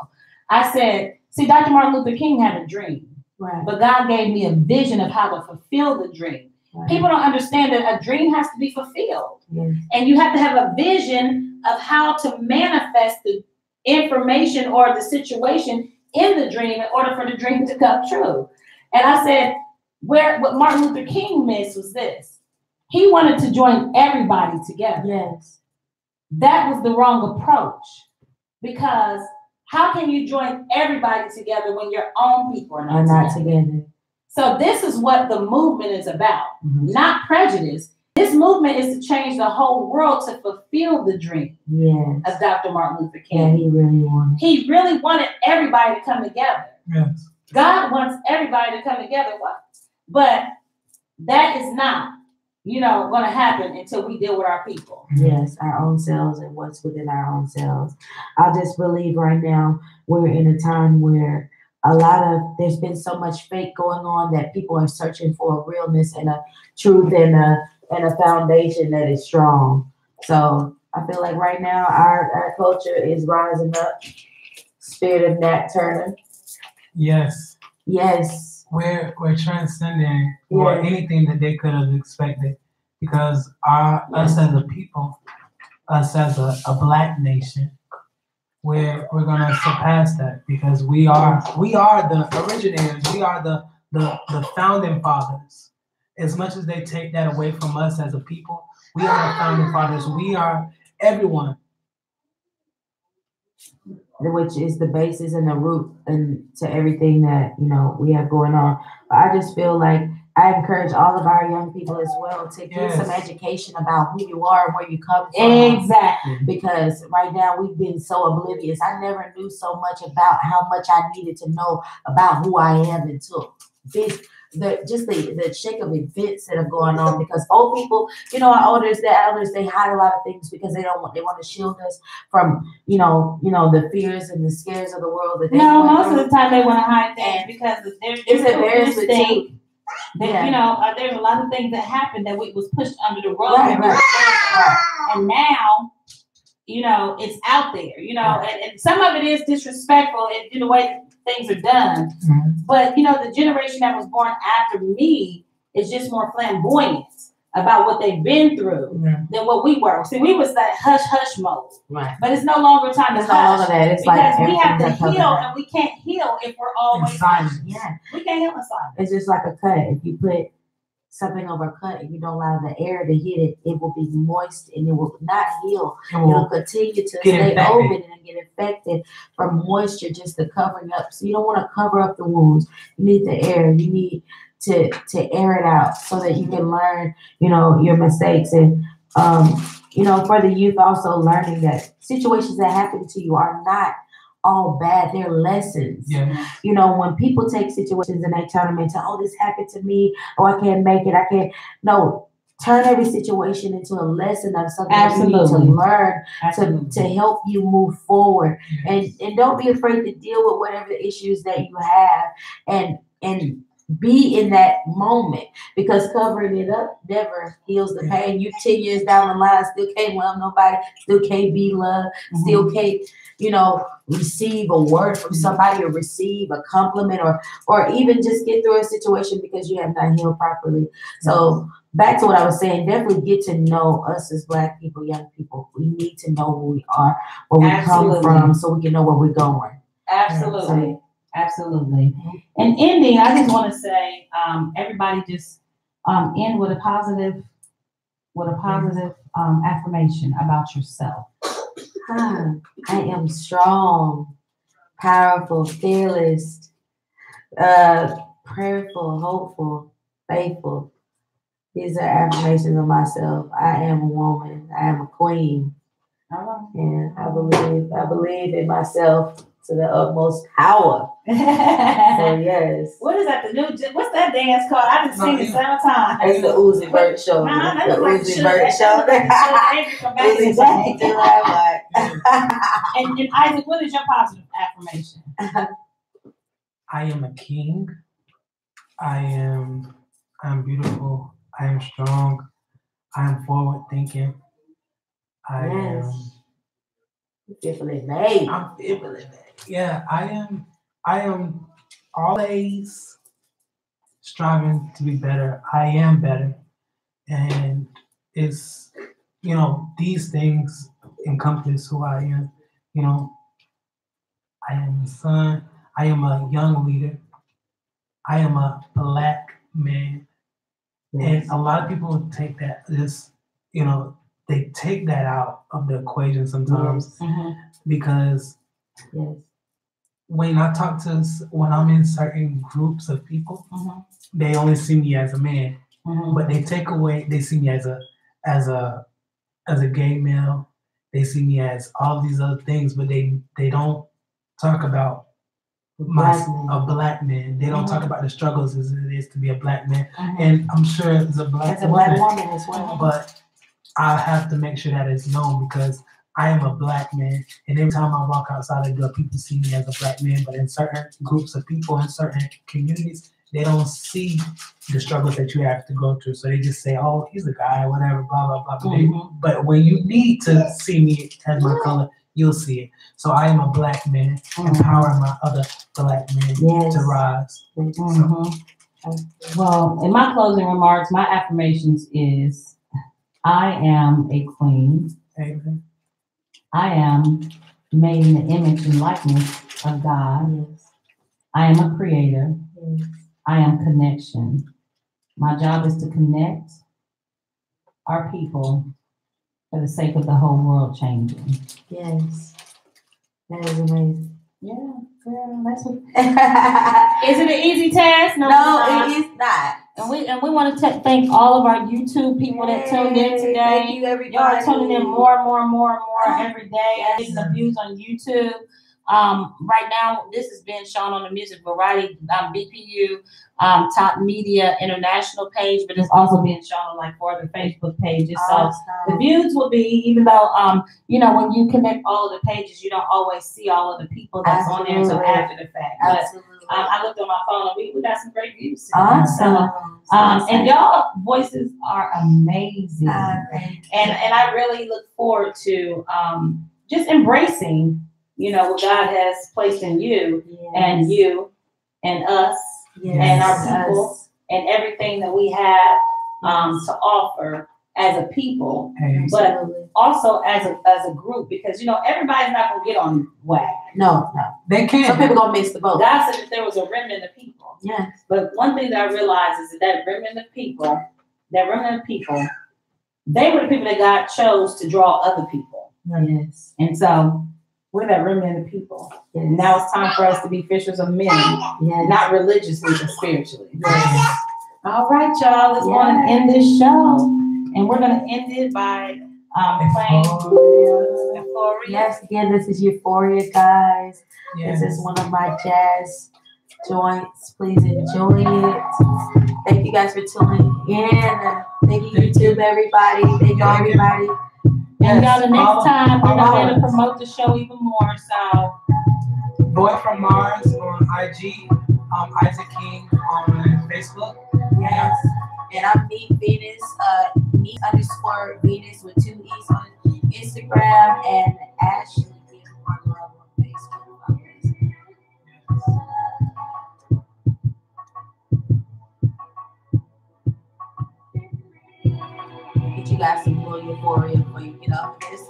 I said, see, Dr. Martin Luther King had a dream, but God gave me a vision of how to fulfill the dream. People don't understand that a dream has to be fulfilled, and you have to have a vision of how to manifest the information or the situation in the dream in order for the dream to come true. And I said, what Martin Luther King missed was this. He wanted to join everybody together. Yes. That was the wrong approach. Because how can you join everybody together when your own people are not together? So this is what the movement is about, not prejudice. This movement is to change the whole world to fulfill the dream of Dr. Martin Luther King. Yeah, he really wanted everybody to come together. Yes. God wants everybody to come together. But that is not, going to happen until we deal with our people. Yes, our own selves and what's within our own selves. I just believe right now we're in a time where there's been so much fake going on that people are searching for a realness and a truth and a foundation that is strong. So I feel like right now our culture is rising up. Spirit of Nat Turner. Yes. Yes. We're transcending or anything that they could have expected, because us as a people, us as a Black nation, we're gonna surpass that, because we are the originators, we are the founding fathers. As much as they take that away from us as a people, we are the founding fathers. We are everyone. Which is the basis and the root and to everything that we have going on. But I just feel like I encourage all of our young people as well to get some education about who you are and where you come from. Exactly. Because right now we've been so oblivious. I never knew so much about how much I needed to know about who I am until the shake of events that are going on, because old people, our elders, they hide a lot of things because they want to shield us from, the fears and the scares of the world that they most of the time they want to hide things because it's embarrassment too. There's a lot of things that happened that was pushed under the rug. And now, it's out there, and some of it is disrespectful in the way things are done. But, the generation that was born after me is just more flamboyant about what they've been through than what we were. See, we was that hush mode. Right. But it's no longer time to hush. It's because we have to heal, and we can't heal if we're always silent. Yeah. We can't heal in silence. It's just like a cut. If you put something over a cut and you don't allow the air to hit it, it will be moist and it will not heal. It'll continue to stay open and get infected from moisture, just the covering up. So you don't want to cover up the wounds. You need the air. You need to air it out so that you can learn, your mistakes. And, for the youth also learning that situations that happen to you are not all bad. They're lessons. Yeah. When people take situations and they turn them into, oh, this happened to me, oh, I can't make it, I can't. No, turn every situation into a lesson of something that you need to learn to help you move forward. Yes. And don't be afraid to deal with whatever issues that you have and be in that moment, because covering it up never heals the pain. You 10 years down the line still can't love nobody, still can't be loved, still can't, receive a word from somebody or receive a compliment or even just get through a situation because you have not healed properly. So back to what I was saying, definitely get to know us as Black people, young people. We need to know who we are, where we come from, so we can know where we're going. Absolutely. Absolutely. And ending, I just want to say, everybody just end with a positive affirmation about yourself. I am strong, powerful, fearless, prayerful, hopeful, faithful. These are affirmations of myself. I am a woman. I am a queen. And I believe in myself to the utmost power. So yes. What is that? What's that dance called? I've been singing several times. It's the Uzi Vert show. Nah, the Uzi Vert show. And Isaac, what is your positive affirmation? I am a king. I'm beautiful. I am strong. I am forward thinking. I am fearfully made. I'm fearfully made. Yeah, I am always striving to be better. I am better. And it's, these things encompass who I am. I am a son. I am a young leader. I am a Black man. And a lot of people take that they take that out of the equation sometimes because when I'm in certain groups of people, they only see me as a man, but they see me as a gay male. They see me as all these other things, but they don't talk about a Black man. They don't talk about the struggles as it is to be a Black man. And I'm sure as a Black woman as well. But I have to make sure that it's known because I am a Black man. And every time I walk outside the door, people see me as a Black man. But in certain groups of people, in certain communities, they don't see the struggles that you have to go through. So they just say, oh, he's a guy, whatever, blah, blah, blah. But when you need to see me as my color, you'll see it. So I am a Black man, empowering my other Black men to rise. Well, in my closing remarks, my affirmations is, I am a queen. Amen. I am made in the image and likeness of God. I am a creator. I am connection. My job is to connect our people for the sake of the whole world changing. Yes. That is amazing. Yeah, that's what. Is it an easy task? No, it is not. And we want to thank all of our YouTube people that tuned in today. Thank you, everybody. Y'all are tuning in more every day. Getting the views on YouTube. Right now, this is being shown on the Music Variety BPU Top Media International page, but it's also being shown on like 4 other Facebook pages. So the views will be, even though when you connect all of the pages, you don't always see all of the people that's on there until after the fact. But I looked on my phone and we got some great views. Awesome. And y'all voices are amazing. And I really look forward to just embracing what God has placed in you and you and us and our people and everything that we have to offer as a people, but also as a group, because everybody's not gonna get on whack. No, they can't. Some people gonna miss the boat. God said that there was a remnant of people. Yes. But one thing that I realized is that remnant of people, they were the people that God chose to draw other people. Yes. And so we're that remnant of people. Yes. And now it's time for us to be fishers of men. Yes. Not religiously, but spiritually. Yes. All right, y'all. Let's go and end this show. And we're going to end it by playing Euphoria. Yes, again, this is Euphoria, guys. Yes. This is one of my jazz joints. Please enjoy it. Thank you guys for tuning in. Thank you, YouTube, everybody. Thank you, everybody. And y'all, the next time we're going to promote the show even more. So, Boy from Mars on IG, Isaac King on Facebook. Yes. And I'm Veenus, _Veenus with 2 E's on Instagram, and Ashley on Facebook. Get you guys some more Euphoria before you get off this.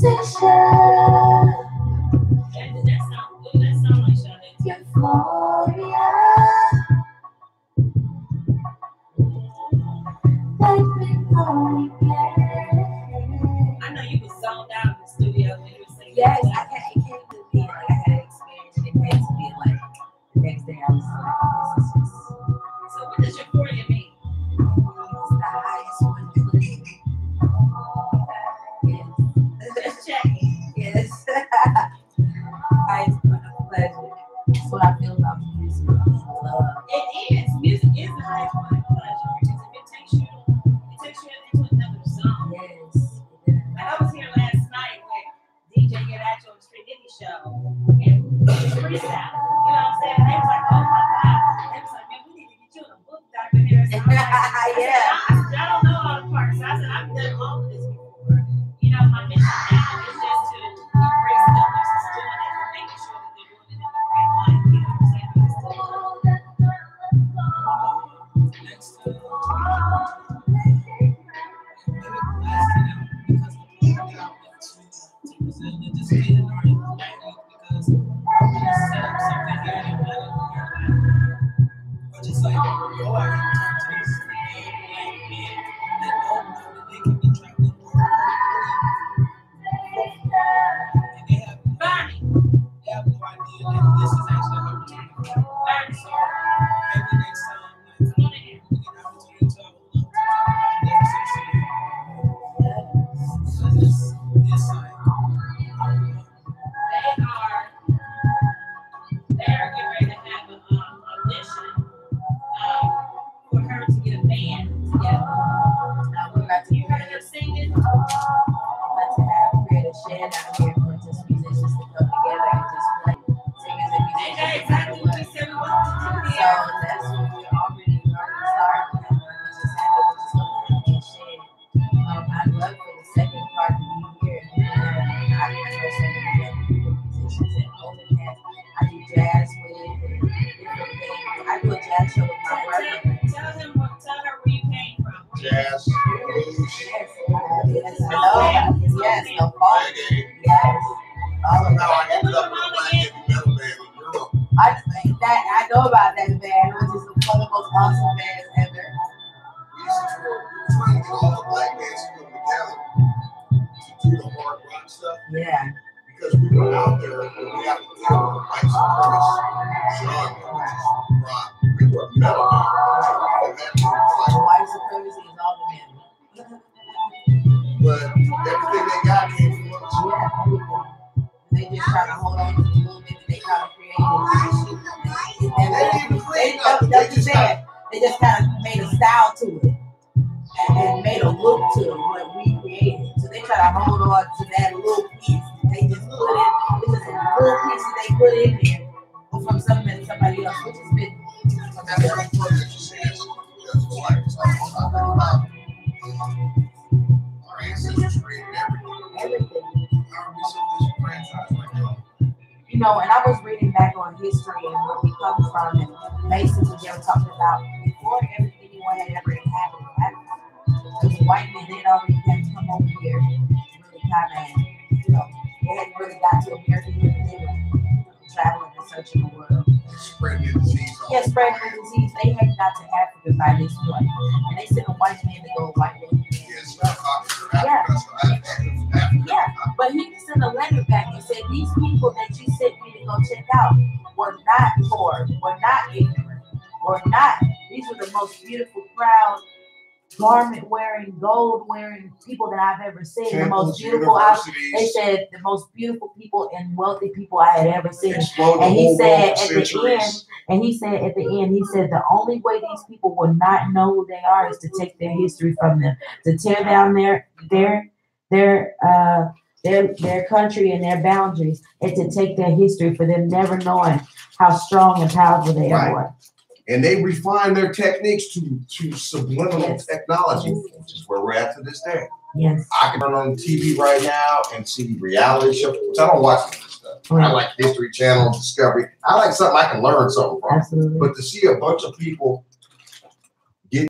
I know you was zoned out in the studio when you were singing. Yes, it came to be like I had an experience, and it came to be like the next day I was like, this is just. So what does euphoria mean? It's the highest one. Yes. Just checking. Yes. Highest one of pleasure. That's what I feel about music. Love. It is. Music is the highest one of pleasure because it takes you into another zone. Yes. Like I was here last night with DJ Get At You on the Street Indie Show, and it was freestyle. You know what I'm saying? And they was like, oh my God. They was like, man, we need to get you in a book, Dr. Harris. I don't know all the parts. I said, I've done all of this before. You know, my mission now is just to embrace others that's doing it and making sure that they're doing it in the right line. You know what I'm saying? They're getting ready to have an audition for her to get a band together. We're about to You heard her singing? create a shed out here for just musicians to come together and just play. Singers and Ain't that musicians. exactly what we said we wanted to do So here? that's what we're already starting. We just have to just go to the shed. I'd love for the second part to be here. I know some musicians and older cats. I do jazz with different things. I do a jazz show with my brother. Tell her where you came from. Jazz, blues, Yes, yes, I know. Yes, no fault. reggae. Yes. All of Somehow I that. ended up in a black heavy metal band in Europe. I know about that band, which is one of the most awesome bands ever. We used to tour, we were trying to get all the black bands to come together to do the hard rock stuff. Yeah. Because we were out there and we had to deal with white supremacist genre, rock. We were a metal band. And that was like, White supremacy is all the men. but everything they got came from us. Yeah, everything. They just try to hold on to the movement that they kind of created. And they just kind of made a style to it and made a look to what we created. So they try to hold on to that little piece. They just put it. It's just a little piece that they put in there from somebody else, which has been. That's what I'm trying to say. That's like talking about our ancestors created everything. How are we so disenfranchised right now? You know, and I was reading back on history and where we come from, and basically they were talking about before anyone had ever inhabited Africa, those white men they had already had to come over here, really kind of, you know, they hadn't really got to America yet. They were traveling and searching the world. Spreading the disease. Yeah, spreading the disease. They hadn't got to Africa by this point, and they sent a white man to go white man. Yes, Africa. Yeah, but he sent a letter back and said these people that you sent me to go check out were not poor, were not ignorant, were not. These were the most beautiful, proud, garment wearing, gold wearing people that I've ever seen. Temples, the most beautiful. They said the most beautiful people and wealthy people I had ever seen. And he said at the end, he said the only way these people will not know who they are is to take their history from them, to tear down their country and their boundaries, and to take their history for them never knowing how strong and powerful they were. And they refine their techniques to subliminal technology, which is where we're at to this day. Yes. I can turn on TV right now and see reality shows, which I don't watch this stuff. I like History Channel, Discovery. I like something I can learn something from. Absolutely. But to see a bunch of people